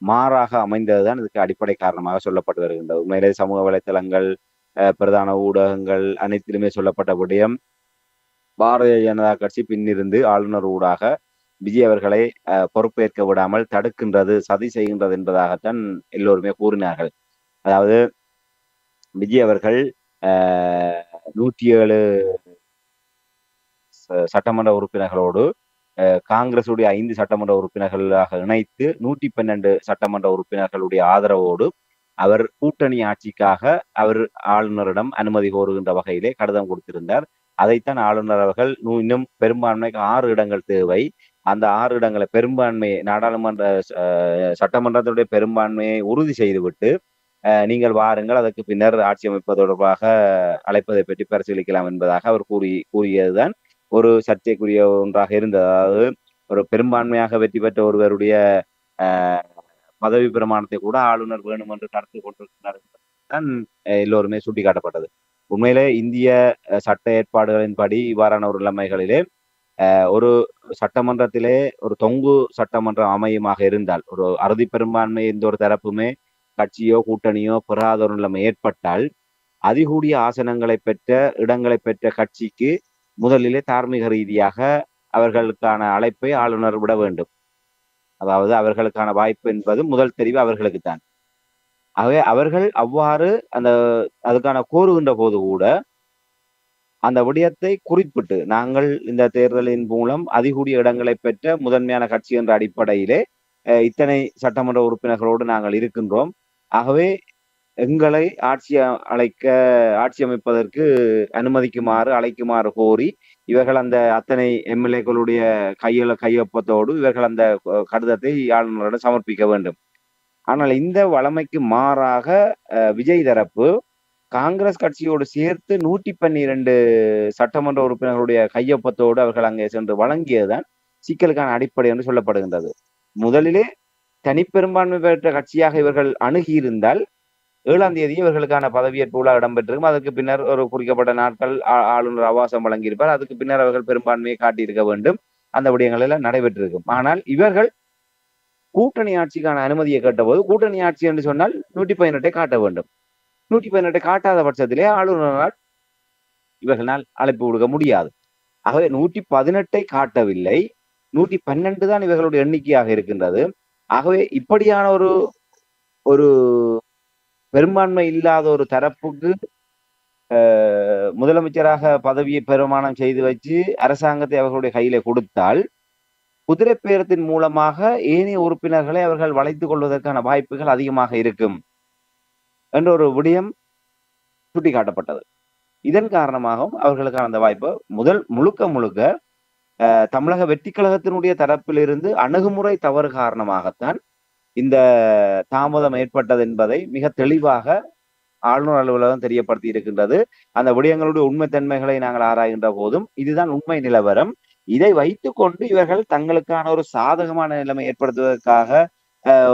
மாறாக அமைந்ததுதான் இதுக்கு அடிப்படை காரணமாக சொல்லப்பட்டு வருகின்றது. உண்மையிலே சமூக வலைத்தளங்கள், பிரதான ஊடகங்கள் அனைத்திலுமே சொல்லப்பட்ட விடயம் பாரதிய ஜனதா கட்சி பின்னிருந்து ஆளுநர் ஊடாக விஜய் அவர்களை பொறுப்பேற்க விடாமல் தடுக்கின்றது, சதி செய்கின்றது என்பதாகத்தான் எல்லோருமே கூறினார்கள். அதாவது விஜய் அவர்கள் 107 சட்டமன்ற உறுப்பினர்களோடு காங்கிரசுடைய 5 சட்டமன்ற உறுப்பினர்களாக இணைத்து 112 சட்டமன்ற உறுப்பினர்களுடைய ஆதரவோடு அவர் கூட்டணி ஆட்சிக்காக அவர் ஆளுநரிடம் அனுமதி கோருகின்ற வகையிலே கடிதம் கொடுத்திருந்தார். அதைத்தான் ஆளுநர் அவர்கள் இன்னும் பெரும்பான்மைக்கு 6 இடங்கள் தேவை, அந்த 6 இடங்களை பெரும்பான்மை நாடாளுமன்ற சட்டமன்றத்துடைய பெரும்பான்மையை உறுதி செய்துவிட்டு நீங்கள் வாருங்கள், அதற்கு பின்னர் ஆட்சி அமைப்பது தொடர்பாக அழைப்பதை பற்றி பரிசீலிக்கலாம் என்பதாக அவர் கூறியதுதான் ஒரு சர்ச்சைக்குரிய ஒன்றாக இருந்தது. அதாவது ஒரு பெரும்பான்மையாக வெற்றி பெற்ற ஒருவருடைய பதவி பிரமாணத்தை கூட ஆளுநர் வேணும் என்று நடத்தி கொண்டிருக்கிறார் தான் எல்லோருமே சுட்டிக்காட்டப்பட்டது. உண்மையிலே இந்திய சட்ட ஏற்பாடுகளின்படி இவ்வாறான ஒரு நிலைமைகளிலே ஒரு சட்டமன்றத்திலே ஒரு தொங்கு சட்டமன்றம் அமையுமாக இருந்தால், ஒரு அறுதி பெரும்பான்மை எந்த ஒரு தரப்புமே கட்சியோ கூட்டணியோ பெறாத ஒரு நிலைமை ஏற்பட்டால், அதிகூடிய ஆசனங்களை பெற்ற இடங்களை பெற்ற கட்சிக்கு முதலிலே தார்மீக ரீதியாக அவர்களுக்கான அழைப்பை ஆளுநர் விட வேண்டும். அதாவது அவர்களுக்கான வாய்ப்பு என்பது முதல் தெரிவு அவர்களுக்குத்தான். ஆகவே அவர்கள் அவ்வாறு அதுக்கான கோருகின்ற போது கூட அந்த விடயத்தை குறிப்பிட்டு, நாங்கள் இந்த தேர்தலின் மூலம் அதிகூடிய இடங்களை பெற்ற முதன்மையான கட்சி என்ற அடிப்படையிலே இத்தனை சட்டமன்ற உறுப்பினர்களோடு நாங்கள் இருக்கின்றோம், ஆகவே எங்களை ஆட்சி அமைப்பதற்கு அழைக்குமாறு கோரி இவர்கள் அந்த அத்தனை எம்எல்ஏக்களுடைய கையொப்பத்தோடு இவர்கள் அந்த கடிதத்தை ஆளுநரிடம் சமர்ப்பிக்க வேண்டும். ஆனால் இந்த வழமைக்கு மாறாக விஜய் தரப்பு காங்கிரஸ் கட்சியோடு சேர்த்து 112 சட்டமன்ற உறுப்பினர்களுடைய கையொப்பத்தோடு அவர்கள் அங்கே சென்று வழங்கியதுதான் சிக்கலுக்கான அடிப்படை என்று சொல்லப்படுகின்றது. முதலிலே தனிப்பெரும்பான்மை பெற்ற கட்சியாக இவர்கள் அணுகியிருந்தால் 7ஆம் தேதி இவர்களுக்கான பதவியேற்பு விழா இடம்பெற்றிருக்கும். அதற்கு பின்னர் ஒரு குறிக்கப்பட்ட நாட்கள் ஆளுநர் அவாசம் வழங்கியிருப்பார். அதுக்கு பின்னர் அவர்கள் பெரும்பான்மையை காட்டியிருக்க வேண்டும். அந்த விடயங்கள் எல்லாம் நடைபெற்றிருக்கும். ஆனால் இவர்கள் கூட்டணி ஆட்சிக்கான அனுமதியை கேட்டபோது, கூட்டணி ஆட்சி என்று சொன்னால் 118 காட்ட வேண்டும். 118 காட்டாத பட்சத்திலே ஆளுநரால் இவர்களால் அழைப்பு கொடுக்க முடியாது. ஆகவே 118 காட்டவில்லை, 112 தான் இவர்களுடைய எண்ணிக்கையாக இருக்கின்றது. ஆகவே இப்படியான ஒரு பெரும்பான்மை இல்லாத ஒரு தரப்புக்கு முதலமைச்சராக பதவியை பிரமாணம் செய்து வச்சு அரசாங்கத்தை அவர்களுடைய கையில கொடுத்தால், குதிரை பேரத்தின் மூலமாக ஏனைய உறுப்பினர்களை அவர்கள் வளைத்துக் கொள்வதற்கான வாய்ப்புகள் அதிகமாக இருக்கும் என்ற ஒரு விடயம் சுட்டிக்காட்டப்பட்டது. இதன் காரணமாகவும் அவர்களுக்கான அந்த வாய்ப்பு முழுக்க தமிழக வெற்றி கழகத்தினுடைய தரப்பிலிருந்து அணுகுமுறை தவறு காரணமாகத்தான் இந்த தாமதம் ஏற்பட்டது என்பதை மிக தெளிவாக ஆளுநர் அலுவலகம் தெரியப்படுத்தி இருக்கின்றது. அந்த விடயங்களுடைய உண்மைத்தன்மைகளை நாங்கள் ஆராய்கின்ற போதும் இதுதான் உண்மை நிலவரம். இதை வைத்துக் கொண்டு இவர்கள் தங்களுக்கான ஒரு சாதகமான நிலைமை ஏற்படுத்துவதற்காக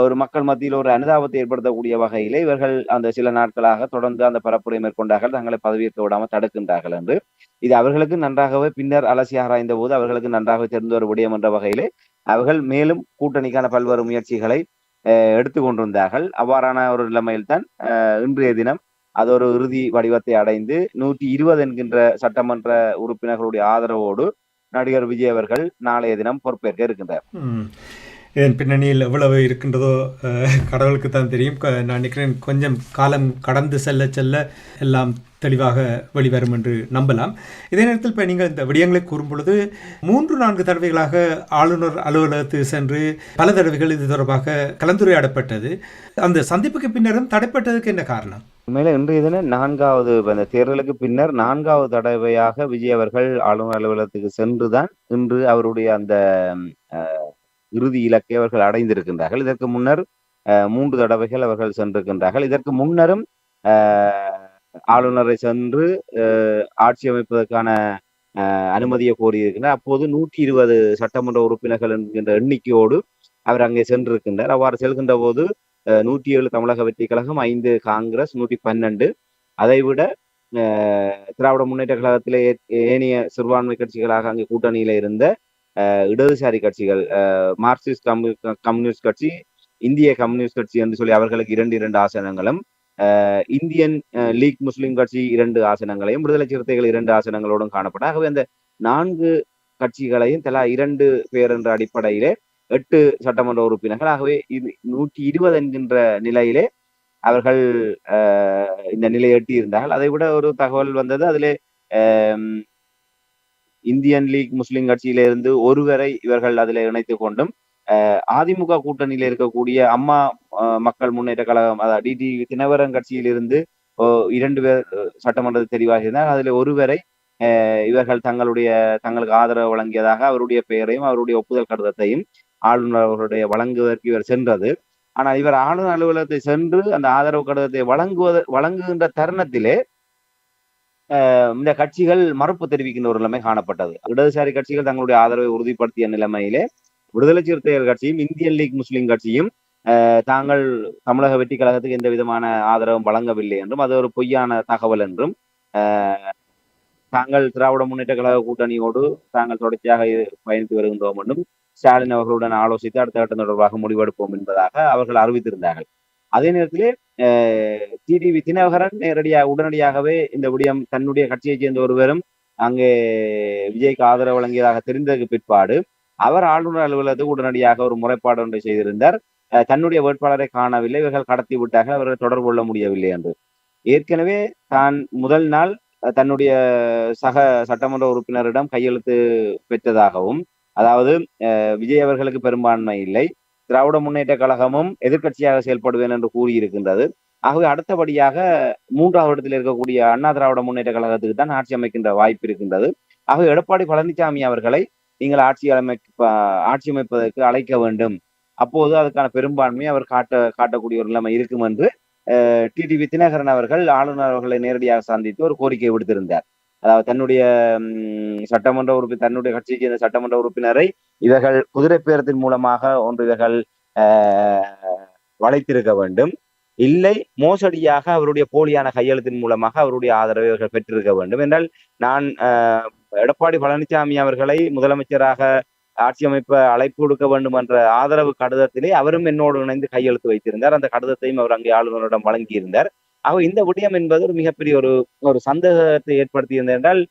ஒரு மக்கள் மத்தியில் ஒரு அனுதாபத்தை ஏற்படுத்தக்கூடிய வகையிலே இவர்கள் அந்த சில நாட்களாக தொடர்ந்து அந்த பரப்புரை மேற்கொண்டார்கள், தங்களை பதவியேற்க விடாமல் தடுக்கின்றார்கள் என்று. இது அவர்களுக்கு நன்றாகவே பின்னர் அலசி ஆராய்ந்த போது அவர்களுக்கு நன்றாக தெரிந்த ஒரு விடயம் என்ற வகையிலே அவர்கள் மேலும் கூட்டணிக்கான பல்வேறு முயற்சிகளை எடுத்துக்கொண்டிருந்தார்கள். அவ்வாறான ஒரு நிலைமையில் தான் இன்றைய தினம் அது ஒரு இறுதி வடிவத்தை அடைந்து 120 என்கின்ற சட்டமன்ற உறுப்பினர்களுடைய ஆதரவோடு நடிகர் விஜய் அவர்கள் நாளைய தினம் பொறுப்பேற்க இருக்கின்றார். ம். இதன் பின்னணியில் எவ்வளவு இருக்கின்றதோ கடவுளுக்கு தான் தெரியும். நான் நினைக்கிறேன் கொஞ்சம் காலம் கடந்து செல்ல செல்ல எல்லாம் தெளிவாக வெளிவரும் என்று நம்பலாம். இதே நேரத்தில் இப்போ நீங்கள் இந்த விடயங்களை கூறும் பொழுது 3-4 தடவைகளாக ஆளுநர் அலுவலகத்துக்கு சென்று பல தடவைகள் இது தொடர்பாக கலந்துரையாடப்பட்டது. அந்த சந்திப்புக்கு பின்னரும் தடைப்பட்டதுக்கு என்ன காரணம்? உண்மையில இன்றைய தினம் 4வது அந்த தேர்தலுக்கு பின்னர் 4வது தடவையாக விஜய் அவர்கள் ஆளுநர் அலுவலகத்துக்கு சென்றுதான் இன்று அவருடைய அந்த இறுதி இலக்கை அவர்கள் அடைந்திருக்கின்றார்கள். இதற்கு முன்னர் 3 தடவைகள் அவர்கள் சென்றிருக்கின்றார்கள். இதற்கு முன்னரும் ஆளுநரை சென்று ஆட்சி அமைப்பதற்கான அனுமதியை கோரியிருக்கின்றார். அப்போது 120 சட்டமன்ற உறுப்பினர்கள் என்கின்ற எண்ணிக்கையோடு அவர் அங்கே சென்றிருக்கின்றார். அவ்வாறு செல்கின்ற போது 107 தமிழக வெற்றி கழகம், 5 காங்கிரஸ், 112 அதைவிட திராவிட முன்னேற்ற கழகத்திலே ஏனைய சிறுபான்மை கட்சிகளாக அங்கே கூட்டணியில இருந்த இடதுசாரி கட்சிகள், மார்க்சிஸ்ட் கம்யூனிஸ்ட் கட்சி, இந்திய கம்யூனிஸ்ட் கட்சி என்று சொல்லி அவர்களுக்கு 2 ஆசனங்களும், இந்தியன் லீக் முஸ்லிம் கட்சி 2 ஆசனங்களையும், விடுதலை சிறுத்தைகள் 2 ஆசனங்களோடும் காணப்பட்ட. ஆகவே அந்த 4 கட்சிகளையும் தலா 2 பேர் என்ற அடிப்படையிலே 8 சட்டமன்ற உறுப்பினர்கள். ஆகவே இது 120 என்கின்ற நிலையிலே அவர்கள் இந்த நிலையை எட்டி இருந்தார்கள். அதை விட ஒரு தகவல் வந்தது. அதிலே இந்தியன் லீக் முஸ்லிம் கட்சியிலிருந்து ஒருவரை இவர்கள் அதில் இணைத்துக் கொண்டும் அதிமுக கூட்டணியில் இருக்கக்கூடிய அம்மா மக்கள் முன்னேற்ற கழகம், அதாவது டிடிவி தினகரன் கட்சியிலிருந்து 2 பேர் சட்டமன்றத்தில் தெரிவாக இருந்தால் அதில் ஒருவரை இவர்கள் தங்களுக்கு ஆதரவு வழங்கியதாக அவருடைய பெயரையும் அவருடைய ஒப்புதல் கடிதத்தையும் ஆளுநர் அவர்களுடைய வழங்குவதற்கு இவர் சென்றது. ஆனால் இவர் ஆளுநர் அலுவலகத்தை சென்று அந்த ஆதரவு கடிதத்தை வழங்குகின்ற தருணத்திலே இந்த கட்சிகள் மறுப்பு தெரிவிக்கின்ற ஒரு நிலைமை காணப்பட்டது. இடதுசாரி கட்சிகள் தங்களுடைய ஆதரவை உறுதிப்படுத்திய நிலைமையிலே விடுதலை சிறுத்தைகள் கட்சியும் இந்தியன் லீக் முஸ்லிம் கட்சியும் தாங்கள் தமிழக வெற்றி கழகத்துக்கு எந்த விதமான ஆதரவும் வழங்கவில்லை என்றும் அது ஒரு பொய்யான தகவல் என்றும் தாங்கள் திராவிட முன்னேற்ற கழக கூட்டணியோடு தாங்கள் தொடர்ச்சியாக பயணித்து வருகின்றோம் என்றும் ஸ்டாலின் அவர்களுடன் ஆலோசித்து அடுத்த கட்டம் தொடர்பாக முடிவெடுப்போம் என்பதாக அவர்கள் அறிவித்திருந்தார்கள். அதே நேரத்திலே டிடிவி தினகரன் உடனடியாகவே இந்த விடயம் தன்னுடைய கட்சியைச் சேர்ந்த ஒருவரும் அங்கே விஜய்க்கு ஆதரவு வழங்கியதாக தெரிந்ததற்கு பிற்பாடு அவர் ஆளுநர் அலுவலகத்துக்கு உடனடியாக ஒரு முறைப்பாடு ஒன்றை செய்திருந்தார். தன்னுடைய வேட்பாளரை காணவில்லை, இவர்கள் கடத்தி விட்டார்கள், அவர்கள் தொடர்பு கொள்ள முடியவில்லை என்று. ஏற்கனவே தான் முதல் நாள் தன்னுடைய சக சட்டமன்ற உறுப்பினரிடம் கையெழுத்து பெற்றதாகவும், அதாவது விஜய் அவர்களுக்கு பெரும்பான்மை இல்லை, திராவிட முன்னேற்ற கழகமும் எதிர்கட்சியாக செயல்படுவேன் என்று கூறியிருக்கின்றது. ஆகவே அடுத்தபடியாக 3வது இடத்தில் இருக்கக்கூடிய அண்ணா திராவிட முன்னேற்ற கழகத்துக்கு தான் ஆட்சி அமைக்கின்ற வாய்ப்பு இருக்கின்றது. ஆகவே எடப்பாடி பழனிசாமி அவர்களை நீங்கள் ஆட்சி அமைப்பதற்கு அழைக்க வேண்டும், அப்போது அதுக்கான பெரும்பான்மை அவர் காட்டக்கூடிய ஒரு நிலைமை இருக்கும் என்று டிடிவி தினகரன் அவர்கள் ஆளுநர் அவர்களை நேரடியாக சந்தித்து ஒரு கோரிக்கை விடுத்திருந்தார். அதாவது தன்னுடைய கட்சியை சேர்ந்த சட்டமன்ற உறுப்பினரை இவர்கள் குதிரை பேரத்தின் மூலமாக இவர்கள் வளைத்திருக்க வேண்டும், இல்லை மோசடியாக அவருடைய போலியான கையெழுத்தின் மூலமாக அவருடைய ஆதரவை இவர்கள் பெற்றிருக்க வேண்டும் என்றால், நான் எடப்பாடி பழனிசாமி அவர்களை முதலமைச்சராக ஆட்சி அமைப்ப அழைப்பு கொடுக்க வேண்டும் என்ற ஆதரவு கடிதத்திலே அவரும் என்னோடு இணைந்து கையெழுத்து வைத்திருந்தார். அந்த கடிதத்தையும் அவர் அங்கே ஆளுநரிடம் வழங்கியிருந்தார். ஆக இந்த விடயம் என்பது ஒரு மிகப்பெரிய ஒரு சந்தேகத்தை ஏற்படுத்தியிருந்தது என்றால்,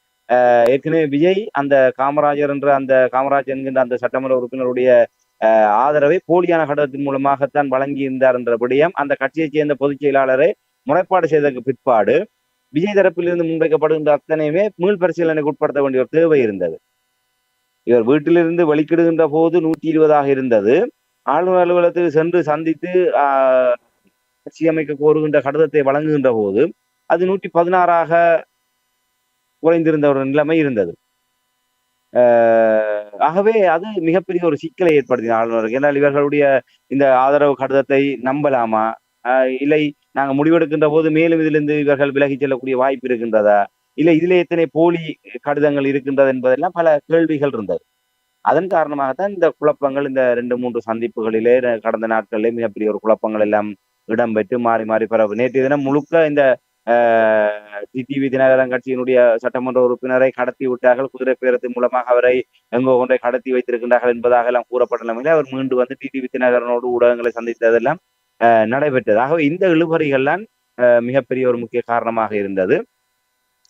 ஏற்கனவே விஜய் அந்த காமராஜர் என்கின்ற அந்த சட்டமன்ற உறுப்பினருடைய ஆதரவை போலியான கடிதத்தின் மூலமாகத்தான் வழங்கியிருந்தார் என்ற விடயம் அந்த கட்சியைச் சேர்ந்த பொதுச் செயலாளரை முறைப்பாடு செய்ததற்கு பிற்பாடு விஜய் தரப்பிலிருந்து முன்வைக்கப்படுகின்ற அத்தனையுமே மீள் பரிசீலனைக்கு உட்படுத்த வேண்டிய ஒரு தேவை இருந்தது. இவர் வீட்டிலிருந்து வெளிக்கிடுகின்ற போது 120 இருந்தது. ஆளுநர் அலுவலகத்துக்கு சென்று சந்தித்து ஆட்சி அமைக்க கோருகின்ற கடிதத்தை வழங்குகின்ற போது அது 116 குறைந்திருந்த ஒரு நிலைமை இருந்தது. ஆகவே அது மிகப்பெரிய ஒரு சிக்கலை ஏற்படுத்தின ஆளுநருக்கு. ஏன்னால் இவர்களுடைய இந்த ஆதரவு கடிதத்தை நம்பலாமா, இல்லை நாங்கள் முடிவெடுக்கின்ற போது மேலும் இதிலிருந்து இவர்கள் விலகிச் செல்லக்கூடிய வாய்ப்பு இருக்கின்றதா, இல்லை இதிலே எத்தனை போலி கடிதங்கள் இருக்கின்றது என்பதெல்லாம் பல கேள்விகள் இருந்தது. அதன் காரணமாகத்தான் இந்த குழப்பங்கள் இந்த 2-3 சந்திப்புகளிலே கடந்த நாட்களிலே மிகப்பெரிய ஒரு குழப்பங்கள் எல்லாம் இடம்பெற்று மாறி மாறி பரவு. நேற்றைய தினம் முழுக்க இந்த டிடிவி தினகரன் கட்சியினுடைய சட்டமன்ற உறுப்பினரை கடத்தி விட்டார்கள், குதிரை பேரத்தின் மூலமாக அவரை எங்கோ ஒன்றை கடத்தி வைத்திருக்கின்றார்கள் என்பதாக எல்லாம் கூறப்பட்ட நிலைமையில அவர் மீண்டும் வந்து டிடிவி தினகரனோடு ஊடகங்களை சந்தித்ததெல்லாம் நடைபெற்றது. ஆகவே இந்த இழுபறிகள்லாம் மிகப்பெரிய ஒரு முக்கிய காரணமாக இருந்தது.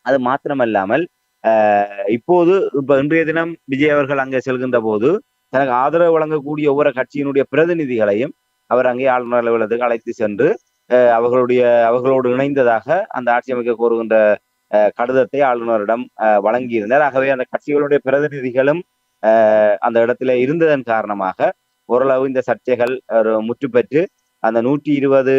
அது மாத்திரமல்லாமல் இப்போது இன்றைய தினம் விஜய் அவர்கள் அங்கே செல்கின்ற போது தனக்கு ஆதரவு வழங்கக்கூடிய ஒவ்வொரு கட்சியினுடைய பிரதிநிதிகளையும் அவர் அங்கே ஆளுநர் அலுவலகத்துக்கு அழைத்து சென்று அவர்களோடு இணைந்ததாக அந்த ஆட்சி அமைக்க கோருகின்ற கடிதத்தை ஆளுநரிடம் வழங்கியிருந்தார். ஆகவே அந்த கட்சிகளுடைய பிரதிநிதிகளும் அந்த இடத்துல இருந்ததன் காரணமாக ஓரளவு இந்த சர்ச்சைகள் முற்று பெற்று அந்த 120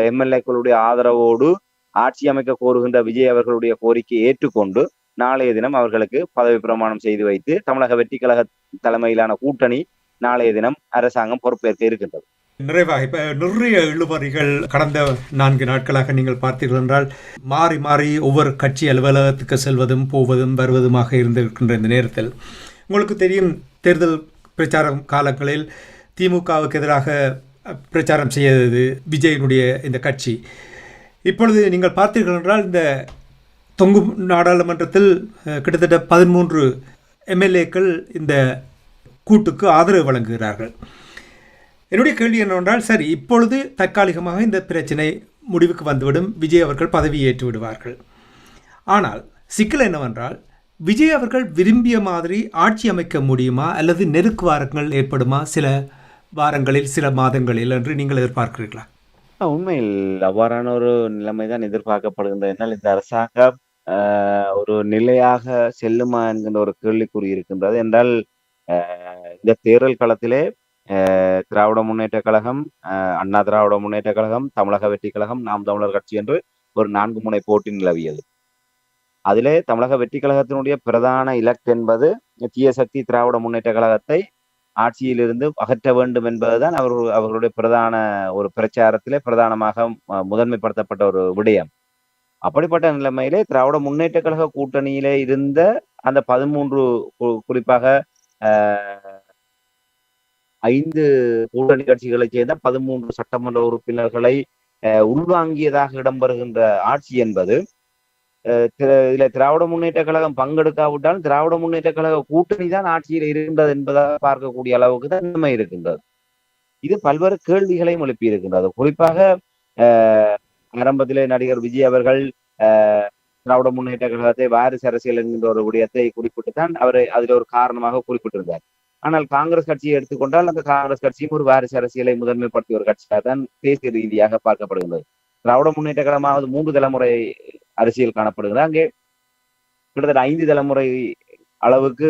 எம்எல்ஏக்களுடைய ஆதரவோடு ஆட்சி அமைக்க கோருகின்ற விஜய் அவர்களுடைய கோரிக்கையை ஏற்றுக்கொண்டு நாளைய தினம் அவர்களுக்கு பதவி பிரமாணம் செய்து வைத்து தமிழக வெற்றி கழக தலைமையிலான கூட்டணி நாளைய தினம் அரசாங்கம் பொறுப்பேற்க இருக்கின்றது. நிறைவாக இப்ப நிறைய இழுபறிகள் கடந்த 4 நாட்களாக நீங்கள் பார்த்தீர்கள் என்றால் மாறி மாறி ஒவ்வொரு கட்சி அலுவலகத்துக்கு செல்வதும் போவதும் வருவதுமாக இருந்திருக்கின்ற இந்த நேரத்தில் உங்களுக்கு தெரியும், தேர்தல் பிரச்சாரம் காலங்களில் திமுகவுக்கு எதிராக பிரச்சாரம் செய்தது விஜயனுடைய இந்த கட்சி. இப்பொழுது நீங்கள் பார்த்தீர்கள் என்றால் இந்த தொங்கும் நாடாளுமன்றத்தில் கிட்டத்தட்ட 13 எம்எல்ஏக்கள் இந்த கூட்டுக்கு ஆதரவு வழங்குகிறார்கள். என்னுடைய கேள்வி என்னவென்றால், சரி, இப்பொழுது தற்காலிகமாக இந்த பிரச்சனை முடிவுக்கு வந்துவிடும், விஜய் அவர்கள் பதவி ஏற்று விடுவார்கள். ஆனால் சிக்கல் என்னவென்றால், விஜய் அவர்கள் விரும்பிய மாதிரி ஆட்சி அமைக்க முடியுமா அல்லது நெருக்குவாரங்கள் ஏற்படுமா சில வாரங்களில் சில மாதங்களில் என்று நீங்கள் எதிர்பார்க்கிறீர்களா? உண்மையில் அவ்வாறான ஒரு நிலைமை தான் எதிர்பார்க்கப்படுகின்றது. என்னால் இந்த அரசாங்கம் ஒரு நிலையாக செல்லுமா என்கின்ற ஒரு கேள்விக்குறி இருக்கின்றது. என்றால் இந்த தேர்தல் களத்திலே திராவிட முன்னேற்ற கழகம், அண்ணா திராவிட முன்னேற்ற கழகம், தமிழக வெற்றி கழகம், நாம் தமிழர் கட்சி என்று ஒரு 4 முனை போட்டி நிலவியது. அதிலே தமிழக வெற்றி கழகத்தினுடைய பிரதான இலக்கு என்பது தீய சக்தி திராவிட முன்னேற்ற கழகத்தை ஆட்சியிலிருந்து அகற்ற வேண்டும் என்பதுதான் அவர்களுடைய பிரதான ஒரு பிரச்சாரத்திலே பிரதானமாக முதன்மைப்படுத்தப்பட்ட ஒரு விடயம். அப்படிப்பட்ட நிலைமையிலே திராவிட முன்னேற்ற கழக கூட்டணியிலே இருந்த அந்த 13 குறிப்பாக 5 கூட்டணி கட்சிகளைச் சேர்ந்த 13 சட்டமன்ற உறுப்பினர்களை உள்வாங்கியதாக இடம்பெறுகின்ற ஆட்சி என்பது இதுல திராவிட முன்னேற்ற கழகம் பங்கெடுக்காவிட்டாலும் திராவிட முன்னேற்ற கழக கூட்டணி தான் ஆட்சியில் இருக்கின்றது என்பதாக பார்க்கக்கூடிய அளவுக்கு தான் நிலைமை இருக்கின்றது. இது பல்வேறு கேள்விகளையும் எழுப்பி இருக்கின்றது. குறிப்பாக ஆரம்பத்திலே நடிகர் விஜய் அவர்கள் திராவிட முன்னேற்ற கழகத்தை வாரிசு அரசியல் என்கின்ற ஒரு விடயத்தை குறிப்பிட்டுத்தான் அவர் அதில் ஒரு காரணமாக குறிப்பிட்டிருந்தார். ஆனால் காங்கிரஸ் கட்சியை எடுத்துக்கொண்டால் அந்த காங்கிரஸ் கட்சியும் ஒரு வாரிசு அரசியலை முதன்மைப்படுத்திய ஒரு கட்சியாக தான் தேசிய ரீதியாக பார்க்கப்படுகின்றது. திராவிட முன்னேற்ற கழகமாவது 3 தலைமுறை அரசியல் காணப்படுகிறது. அங்கே கிட்டத்தட்ட 5 தலைமுறை அளவுக்கு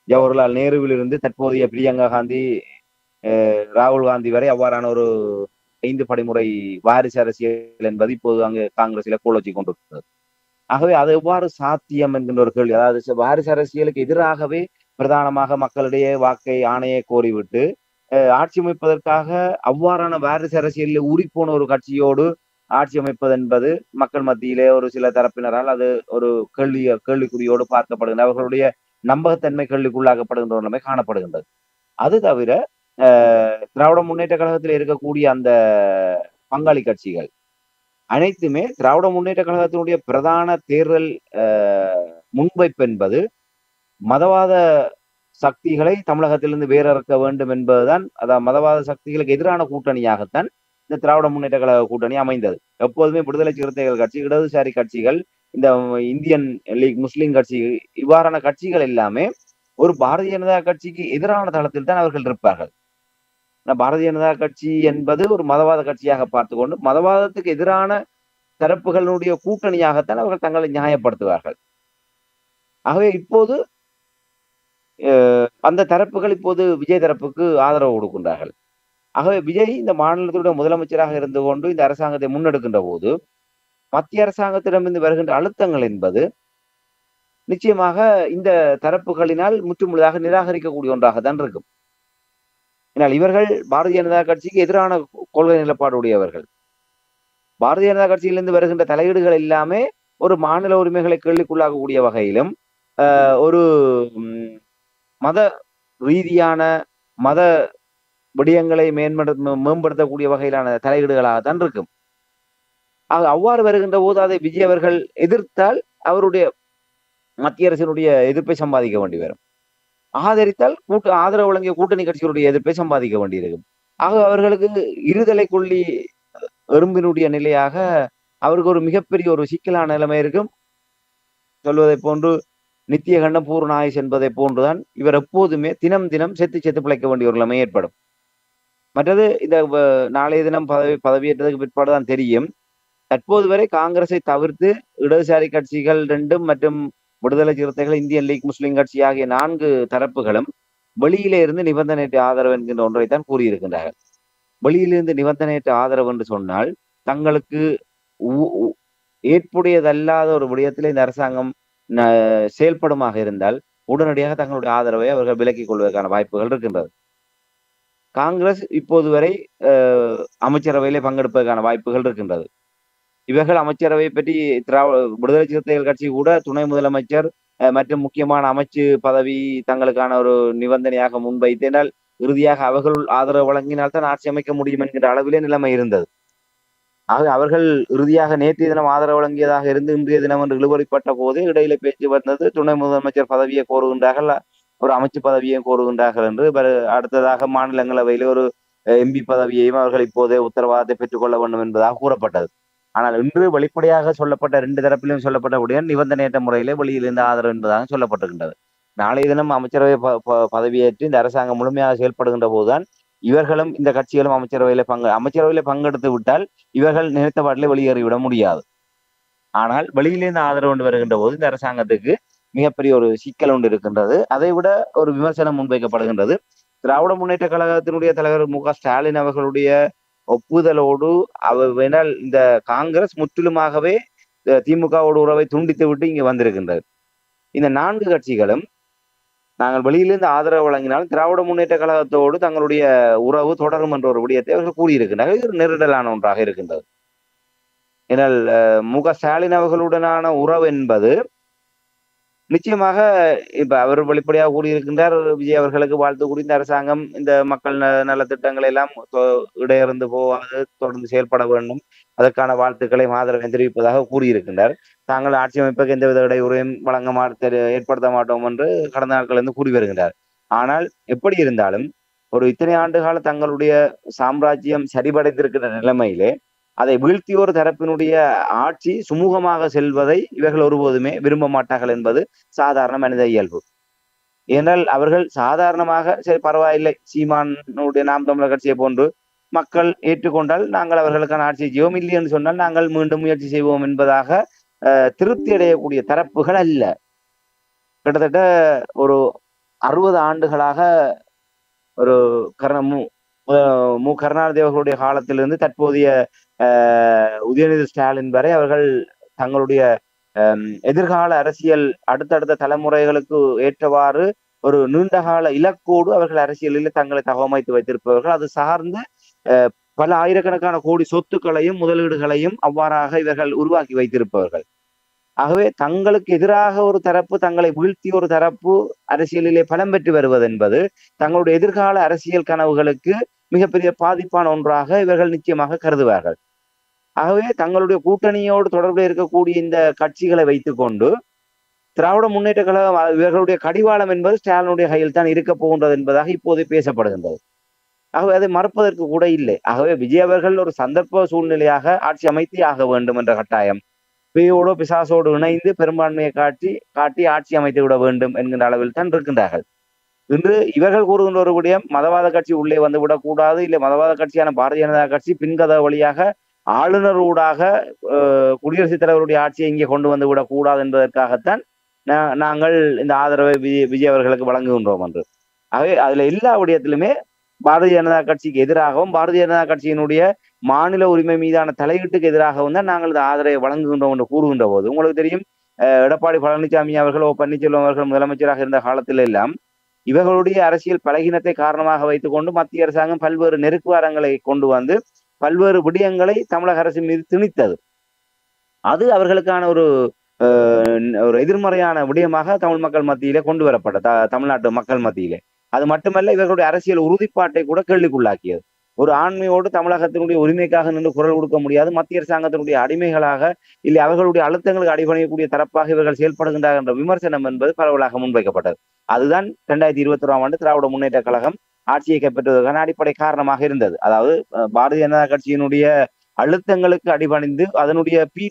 ஜவஹர்லால் நேருவிலிருந்து தற்போதைய பிரியங்கா காந்தி, ராகுல் காந்தி வரை அவ்வாறான ஒரு 5 படிமுறை வாரிசு அரசியல் என்பது இப்போது அங்கு காங்கிரஸில கோலோச்சி கொண்டிருக்கிறது. ஆகவே அது எவ்வாறு சாத்தியம் என்கின்ற ஒரு கேள்வி. அதாவது வாரிசு அரசியலுக்கு எதிராகவே பிரதானமாக மக்களிடையே வாக்கை ஆணையை கோரிவிட்டு ஆட்சி அமைப்பதற்காக அவ்வாறான வாரிசு அரசியலில் ஊறிப்போன ஒரு கட்சியோடு ஆட்சி அமைப்பது என்பது மக்கள் மத்தியிலே ஒரு சில தரப்பினரால் அது ஒரு கேள்விக்குறியோடு பார்க்கப்படுகின்ற அவர்களுடைய நம்பகத்தன்மை கேள்விக்குள்ளாக்கப்படுகின்ற நிலைமை காணப்படுகின்றது. அது தவிர திராவிட முன்னேற்ற கழகத்தில் இருக்கக்கூடிய அந்த பங்காளி கட்சிகள் அனைத்துமே திராவிட முன்னேற்ற கழகத்தினுடைய பிரதான தேர்தல் முன்வைப்பு என்பது மதவாத சக்திகளை தமிழகத்திலிருந்து வேறறுக்க வேண்டும் என்பதுதான். அதாவது மதவாத சக்திகளுக்கு எதிரான கூட்டணியாகத்தான் இந்த திராவிட முன்னேற்ற கழக கூட்டணி அமைந்தது. எப்போதுமே விடுதலை சிறுத்தைகள் கட்சி, இடதுசாரி கட்சிகள், இந்த இந்தியன் லீக், முஸ்லிம் கட்சி, இவ்வாறான கட்சிகள் எல்லாமே ஒரு பாரதிய ஜனதா கட்சிக்கு எதிரான தளத்தில் தான் அவர்கள் இருப்பார்கள். பாரதிய ஜனதா கட்சி என்பது ஒரு மதவாத கட்சியாக பார்த்துக்கொண்டு மதவாதத்துக்கு எதிரான தரப்புகளுடைய கூட்டணியாகத்தான் அவர்கள் தங்களை நியாயப்படுத்துவார்கள். ஆகவே இப்போது அந்த தரப்புகள் இப்போது விஜய் தரப்புக்கு ஆதரவு கொடுக்கின்றார்கள். ஆகவே விஜய் இந்த மாநிலத்துடைய முதலமைச்சராக இருந்து கொண்டு இந்த அரசாங்கத்தை முன்னெடுக்கின்ற போது மத்திய அரசாங்கத்திடமிருந்து வருகின்ற அழுத்தங்கள் என்பது நிச்சயமாக இந்த தரப்புகளினால் முற்றுமுழுதாக நிராகரிக்கக்கூடிய ஒன்றாகத்தான் இருக்கும். ஏன்னால் இவர்கள் பாரதிய ஜனதா கட்சிக்கு எதிரான கொள்கை நிலப்பாடு உடையவர்கள். பாரதிய ஜனதா கட்சியிலிருந்து வருகின்ற தலையீடுகள் எல்லாமே ஒரு மாநில உரிமைகளை கேள்விக்குள்ளாகக்கூடிய வகையிலும் ஒரு மத ரீதியான மத விடயங்களை மேம்படுத்தக்கூடிய வகையிலான தலையீடுகளாகத்தான் இருக்கும். அவ்வாறு வருகின்ற போது அதை விஜய் அவர்கள் எதிர்த்தால் அவருடைய மத்திய அரசினுடைய எதிர்ப்பை சம்பாதிக்க வேண்டி வரும். ஆதரித்தால் ஆதரவு வழங்கிய கூட்டணி கட்சிகளுடைய எதிர்ப்பை சம்பாதிக்க வேண்டியிருக்கும். ஆக அவர்களுக்கு இருதலை கொள்ளி எறும்பினுடைய நிலையாக அவருக்கு ஒரு மிகப்பெரிய ஒரு சிக்கலான நிலைமை இருக்கும். சொல்வதை போன்று நித்திய கண்டம் பூர்ண ஆயுஸ் என்பதை போன்றுதான் இவர் எப்போதுமே தினம் தினம் செத்து செத்து பிழைக்க வேண்டிய ஒரு நிலைமை ஏற்படும். மற்றது இந்த நாளைய தினம் பதவியேற்றதுக்கு பிற்பாடு தான் தெரியும். தற்போது வரை காங்கிரஸை தவிர்த்து இடதுசாரி கட்சிகள் 2 மற்றும் விடுதலை சிறுத்தைகள், இந்தியன் லீக் முஸ்லிம் கட்சி ஆகிய 4 தரப்புகளும் வெளியிலே இருந்து நிபந்தனையற்ற ஆதரவு என்கின்ற ஒன்றைத்தான் கூறியிருக்கின்றார்கள். வெளியிலிருந்து நிபந்தனையற்ற ஆதரவு என்று சொன்னால், தங்களுக்கு ஏற்புடையதல்லாத ஒரு விடயத்திலே இந்த அரசாங்கம் ந செயல்படுமாக இருந்தால், உடனடியாக தங்களுடைய ஆதரவை அவர்கள் விலக்கிக் கொள்வதற்கான வாய்ப்புகள் இருக்கின்றது. காங்கிரஸ் இப்போது வரை அமைச்சரவையிலே பங்கெடுப்பதற்கான வாய்ப்புகள் இருக்கின்றது. இவர்கள் அமைச்சரவை பற்றி விடுதலை சிறுத்தைகள் கட்சி கூட துணை முதலமைச்சர் மற்றும் முக்கியமான அமைச்சு பதவி தங்களுக்கான ஒரு நிபந்தனையாக முன்வைத்தனால், இறுதியாக அவர்கள் ஆதரவு வழங்கினால்தான் ஆட்சி அமைக்க முடியும் என்கின்ற அளவிலே நிலைமை இருந்தது. ஆக அவர்கள் இறுதியாக நேற்றைய தினம் ஆதரவு வழங்கியதாக இருந்து இன்றைய தினம் என்று இழுபறிப்பட்ட போதே இடையில பேச்சு வந்தது. துணை முதலமைச்சர் பதவியை கோருகின்றார்கள், ஒரு அமைச்சு பதவியை கோருகின்றார்கள் என்று. அடுத்ததாக மாநிலங்களவையிலே ஒரு எம்பி பதவியையும் அவர்கள் இப்போதே உத்தரவாதத்தை பெற்றுக்கொள்ள வேண்டும் என்பதாக கூறப்பட்டது. ஆனால் இன்று வெளிப்படையாக சொல்லப்பட்ட 2 தரப்பிலும் சொல்லப்பட்டபடியே நிபந்தனையற்ற முறையிலே வெளியிலிருந்து ஆதரவு என்பதாக சொல்லப்பட்டிருக்கின்றது. நாளைய தினம் அமைச்சரவை பதவியேற்று இந்த அரசாங்கம் முழுமையாக செயல்படுகின்ற போதுதான் இவர்களும் இந்த கட்சிகளும் அமைச்சரவையில பங்கெடுத்து விட்டால் இவர்கள் நினைத்த பாட்டிலே வெளியேறிவிட முடியாது. ஆனால் வெளியிலிருந்து ஆதரவு கொண்டு வருகின்ற போது இந்த அரசாங்கத்துக்கு மிகப்பெரிய ஒரு சிக்கல் ஒன்று இருக்கின்றது. அதை விட ஒரு விமர்சனம் முன்வைக்கப்படுகின்றது. திராவிட முன்னேற்ற கழகத்தினுடைய தலைவர் மு.க.ஸ்டாலின் அவர்களுடைய ஒப்புதலோடு வேணால் இந்த காங்கிரஸ் முற்றிலுமாகவே திமுகவோடு உறவை துண்டித்து விட்டு இங்கு வந்திருக்கின்றது. இந்த 4 கட்சிகளும் நாங்கள் வெளியிலிருந்து ஆதரவு வழங்கினால் திராவிட முன்னேற்ற கழகத்தோடு தங்களுடைய உறவு தொடரும் என்ற ஒரு விடயத்தை அவர்கள் கூறியிருக்கின்றார்கள். இது ஒரு நெருடலான ஒன்றாக இருக்கின்றது. ஏனால் மு.க.ஸ்டாலின் அவர்களுடனான உறவு என்பது நிச்சயமாக இப்ப அவர் வெளிப்படையாக கூறியிருக்கின்றார், விஜய் அவர்களுக்கு வாழ்த்து கூறி இந்த அரசாங்கம் இந்த மக்கள் நலத்திட்டங்களை எல்லாம் இடையறிந்து போகாது தொடர்ந்து செயல்பட வேண்டும், அதற்கான வாழ்த்துக்களை ஆதரவை தெரிவிப்பதாக கூறியிருக்கின்றார். தாங்கள் ஆட்சி அமைப்புக்கு எந்தவித இடையூறையும் ஏற்படுத்த மாட்டோம் என்று கடந்த நாட்களிலிருந்து கூறி வருகின்றார். ஆனால் எப்படி இருந்தாலும் ஒரு இத்தனை ஆண்டு கால தங்களுடைய சாம்ராஜ்யம் சரிபடைந்திருக்கிற நிலைமையிலே அதை வீழ்த்தியோர் தரப்பினுடைய ஆட்சி சுமூகமாக செல்வதை இவர்கள் ஒருபோதுமே விரும்ப மாட்டார்கள் என்பது சாதாரண மனித இயல்பு. ஏனால் அவர்கள் சாதாரணமாக சரி பரவாயில்லை, சீமானுடைய நாம் தமிழர் கட்சியை போன்று மக்கள் ஏற்றுக்கொண்டால் நாங்கள் அவர்களுக்கான ஆட்சி செய்வோம், இல்லை என்று சொன்னால் நாங்கள் மீண்டும் முயற்சி செய்வோம் என்பதாக திருப்தி அடையக்கூடிய தரப்புகள் அல்ல. கிட்டத்தட்ட ஒரு 60 ஆண்டுகளாக ஒரு மு கருணாநிதி அவர்களுடைய காலத்திலிருந்து தற்போதைய உதயநிதி ஸ்டாலின் வரை அவர்கள் தங்களுடைய எதிர்கால அரசியல் அடுத்தடுத்த தலைமுறைகளுக்கு ஏற்றவாறு ஒரு நீண்டகால இலக்கோடு அவர்கள் அரசியலில் தங்களை தகவமைத்து வைத்திருப்பவர்கள். அது சார்ந்து பல ஆயிரக்கணக்கான கோடி சொத்துக்களையும் முதலீடுகளையும் அவ்வாறாக இவர்கள் உருவாக்கி வைத்திருப்பவர்கள். ஆகவே தங்களுக்கு எதிராக ஒரு தரப்பு, தங்களை வீழ்த்தி ஒரு தரப்பு அரசியலிலே பலம் பெற்று வருவது என்பது தங்களுடைய எதிர்கால அரசியல் கனவுகளுக்கு மிகப்பெரிய பாதிப்பான ஒன்றாக இவர்கள் நிச்சயமாக கருதுவார்கள். ஆகவே தங்களுடைய கூட்டணியோடு தொடர்பில் இருக்கக்கூடிய இந்த கட்சிகளை வைத்துக் கொண்டு திராவிட முன்னேற்ற கழகம் இவர்களுடைய கடிவாளம் என்பது ஸ்டாலினுடைய கையில் தான் இருக்க போகின்றது என்பதாக இப்போது பேசப்படுகின்றது. ஆகவே அதை மறுப்பதற்கு கூட இல்லை. ஆகவே விஜய் அவர்கள் ஒரு சந்தர்ப்ப சூழ்நிலையாக ஆட்சி அமைத்தே ஆக வேண்டும் என்ற கட்டாயம், பேயோடு பிசாசோடு இணைந்து பெரும்பான்மையை காட்டி ஆட்சி அமைத்து விட வேண்டும் என்கின்ற அளவில் தான் இருக்கின்றார்கள். இன்று இவர்கள் கூறுகின்ற ஒரு விடயம், மதவாத கட்சி உள்ளே வந்து விடக்கூடாது, இல்லை மதவாத கட்சியான பாரதிய ஜனதா கட்சி பின்கதவு வழியாக ஆளுநர் ஊடாக குடியரசுத் தலைவருடைய ஆட்சியை இங்கே கொண்டு வந்து விடக்கூடாது என்பதற்காகத்தான் நாங்கள் இந்த ஆதரவை விஜய் அவர்களுக்கு வழங்குகின்றோம் என்று. ஆகவே அதுல எல்லா விடயத்திலுமே பாரதிய ஜனதா கட்சிக்கு எதிராகவும் பாரதிய ஜனதா கட்சியினுடைய மாநில உரிமை மீதான தலையீட்டுக்கு எதிராகவும் தான் நாங்கள் இந்த ஆதரவை வழங்குகின்றோம் என்று கூறுகின்ற போது, உங்களுக்கு தெரியும், எடப்பாடி பழனிசாமி அவர்கள், பன்னீர்செல்வம் அவர்கள் முதலமைச்சராக இருந்த காலத்தில் எல்லாம் இவர்களுடைய அரசியல் பலகீனத்தை காரணமாக வைத்துக் கொண்டு மத்திய அரசாங்கம் பல்வேறு நெருக்குவாரங்களை கொண்டு வந்து பல்வேறு விடயங்களை தமிழக அரசின் மீது திணித்தது. அது அவர்களுக்கான ஒரு எதிர்மறையான விடயமாக தமிழ் மக்கள் மத்தியிலே கொண்டு வரப்பட்ட தமிழ்நாட்டு மக்கள் மத்தியிலே. அது மட்டுமல்ல, இவர்களுடைய அரசியல் உறுதிப்பாட்டை கூட கேள்விக்குள்ளாக்கியது. ஒரு ஆண்மையோடு தமிழகத்தினுடைய உரிமைக்காக நின்று குரல் கொடுக்க முடியாது, மத்திய அரசாங்கத்தினுடைய அடிமைகளாக இல்லை அவர்களுடைய அழுத்தங்களுக்கு அடிபணியக்கூடிய தரப்பாக இவர்கள் செயல்படுகின்றார் என்ற விமர்சனம் என்பது பரவலாக முன்வைக்கப்பட்டது. அதுதான் 2021ஆம் ஆண்டு திராவிட முன்னேற்ற கழகம் ஆட்சியை கைப்பற்றுவதற்கான அடிப்படை காரணமாக இருந்தது. அதாவது பாரதிய ஜனதா கட்சியினுடைய அழுத்தங்களுக்கு அடிபணிந்து அதனுடைய பி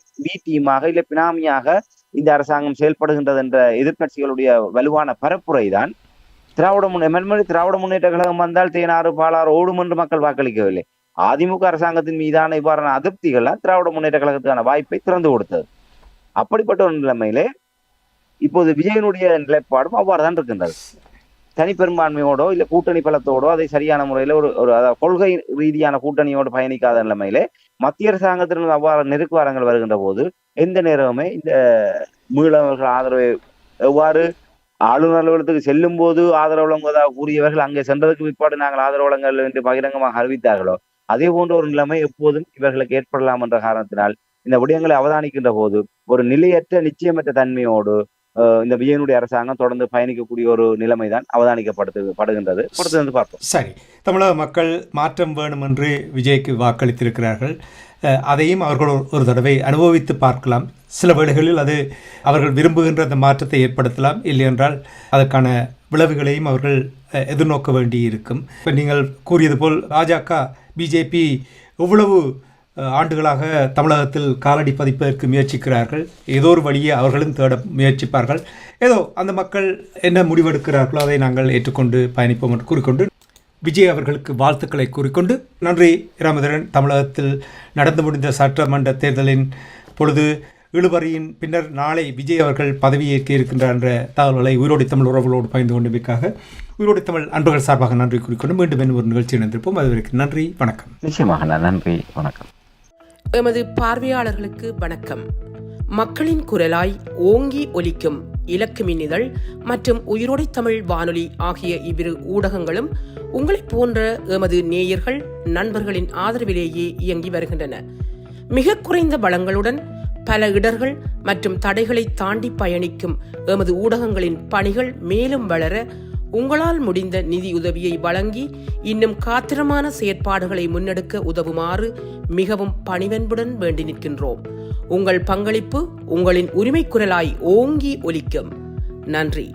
டீமாக இல்லை பினாமியாக இந்த அரசாங்கம் செயல்படுகின்றது என்ற எதிர்க்கட்சிகளுடைய வலுவான பரப்புரைதான் திராவிட முன்னேற்ற கழகம் வந்தால் தேனாறு பாலாறு ஓடும் என்று மக்கள் வாக்களிக்கவில்லை. அதிமுக அரசாங்கத்தின் மீதான இவ்வாறான அதிருப்திகள்லாம் திராவிட முன்னேற்ற கழகத்துக்கான வாய்ப்பை திறந்து கொடுத்தது. அப்படிப்பட்ட ஒரு நிலைமையிலே இப்போது விஜயனுடைய நிலைப்பாடும் அவ்வாறுதான் இருக்கின்றது. தனிப்பெரும்பான்மையோடோ இல்லை கூட்டணி பலத்தோடோ அதை சரியான முறையில் ஒரு கொள்கை ரீதியான கூட்டணியோடு பயணிக்காத நிலைமையிலே மத்திய அரசாங்கத்திற்கு அவ்வாறு நெருக்குவாரங்கள் வருகின்ற போது எந்த நேரமுமே இந்த மீளவர்கள் ஆதரவை எவ்வாறு ஆளுநர் அலுவலகத்துக்கு செல்லும் போது ஆதரவு வழங்குவதாக கூறியவர்கள் அங்கே சென்றதுக்கு பிற்பாடு நாங்கள் ஆதரவு வழங்கல் என்று பகிரங்கமாக அறிவித்தார்களோ அதே போன்ற ஒரு நிலைமை எப்போதும் இவர்களுக்கு ஏற்படலாம் என்ற காரணத்தினால் இந்த விடயங்களை அவதானிக்கின்ற போது ஒரு நிலையற்ற நிச்சயமற்ற தன்மையோடு இந்த விஜயனுடைய அரசாங்கம் தொடர்ந்து பயணிக்கக்கூடிய ஒரு நிலைமைதான் அவதானிக்கப்படுகின்றது. பொறுத்து பார்ப்போம். சரி, தமிழக மக்கள் மாற்றம் வேணும் என்று விஜய்க்கு வாக்களித்திருக்கிறார்கள். அதையும் அவர்கள் ஒரு தடவை அனுபவித்து பார்க்கலாம். சில வேளைகளில் அது அவர்கள் விரும்புகின்ற அந்த மாற்றத்தை ஏற்படுத்தலாம், இல்லை என்றால் அதற்கான விளைவுகளையும் அவர்கள் எதிர்நோக்க வேண்டி இருக்கும். இப்போ நீங்கள் கூறியது போல் பாஜக பிஜேபி எவ்வளவு ஆண்டுகளாக தமிழகத்தில் காலடி பதிப்பதற்கு முயற்சிக்கிறார்கள். ஏதோ ஒரு வழியை அவர்களும் தேட முயற்சிப்பார்கள். ஏதோ அந்த மக்கள் என்ன முடிவெடுக்கிறார்களோ அதை நாங்கள் ஏற்றுக்கொண்டு பயணிப்போம் என்று கூறிக்கொண்டு விஜய் அவர்களுக்கு வாழ்த்துக்களை கூறிக்கொண்டு நன்றி. ராமதரன், தமிழகத்தில் நடந்து முடிந்த சட்டமன்ற தேர்தலின் பொழுது இழுபறியின் பின்னர் நாளை விஜய் அவர்கள் பதவியேற்க இருக்கின்றார் என்ற தகவல்களை உயிரோடி தமிழ் உறவுகளோடு பகிர்ந்து கொண்டமைக்காக உயிரோடி தமிழ் அன்பர்கள் சார்பாக நன்றி கூறிக்கொண்டு மீண்டும் ஒரு நிகழ்ச்சி இணைந்திருப்போம். அதுவரைக்கும் நன்றி, வணக்கம். நிச்சயமாக நன்றி, வணக்கம். எமது பார்வையாளர்களுக்கு வணக்கம். மக்களின் குரலாய் ஓங்கி ஒலிக்கும் இலக்கு மின்னிதழ் மற்றும் உயிரோடை தமிழ் வானொலி ஆகிய இவ்விரு ஊடகங்களும் உங்களைப் போன்ற எமது நேயர்கள் நண்பர்களின் ஆதரவிலேயே இயங்கி வருகின்றன. மிக குறைந்த பலங்களுடன் பல இடர்கள் மற்றும் தடைகளை தாண்டி பயணிக்கும் எமது ஊடகங்களின் பணிகள் மேலும் வளர உங்களால் முடிந்த நிதி உதவியை வழங்கி இன்னும் காத்திரமான செயற்பாடுகளை முன்னெடுக்க உதவுமாறு மிகவும் பணிவன்புடன் வேண்டி நிற்கின்றோம். உங்கள் பங்களிப்பு உங்களின் உரிமை குரலாய் ஓங்கி ஒலிக்கும். நன்றி.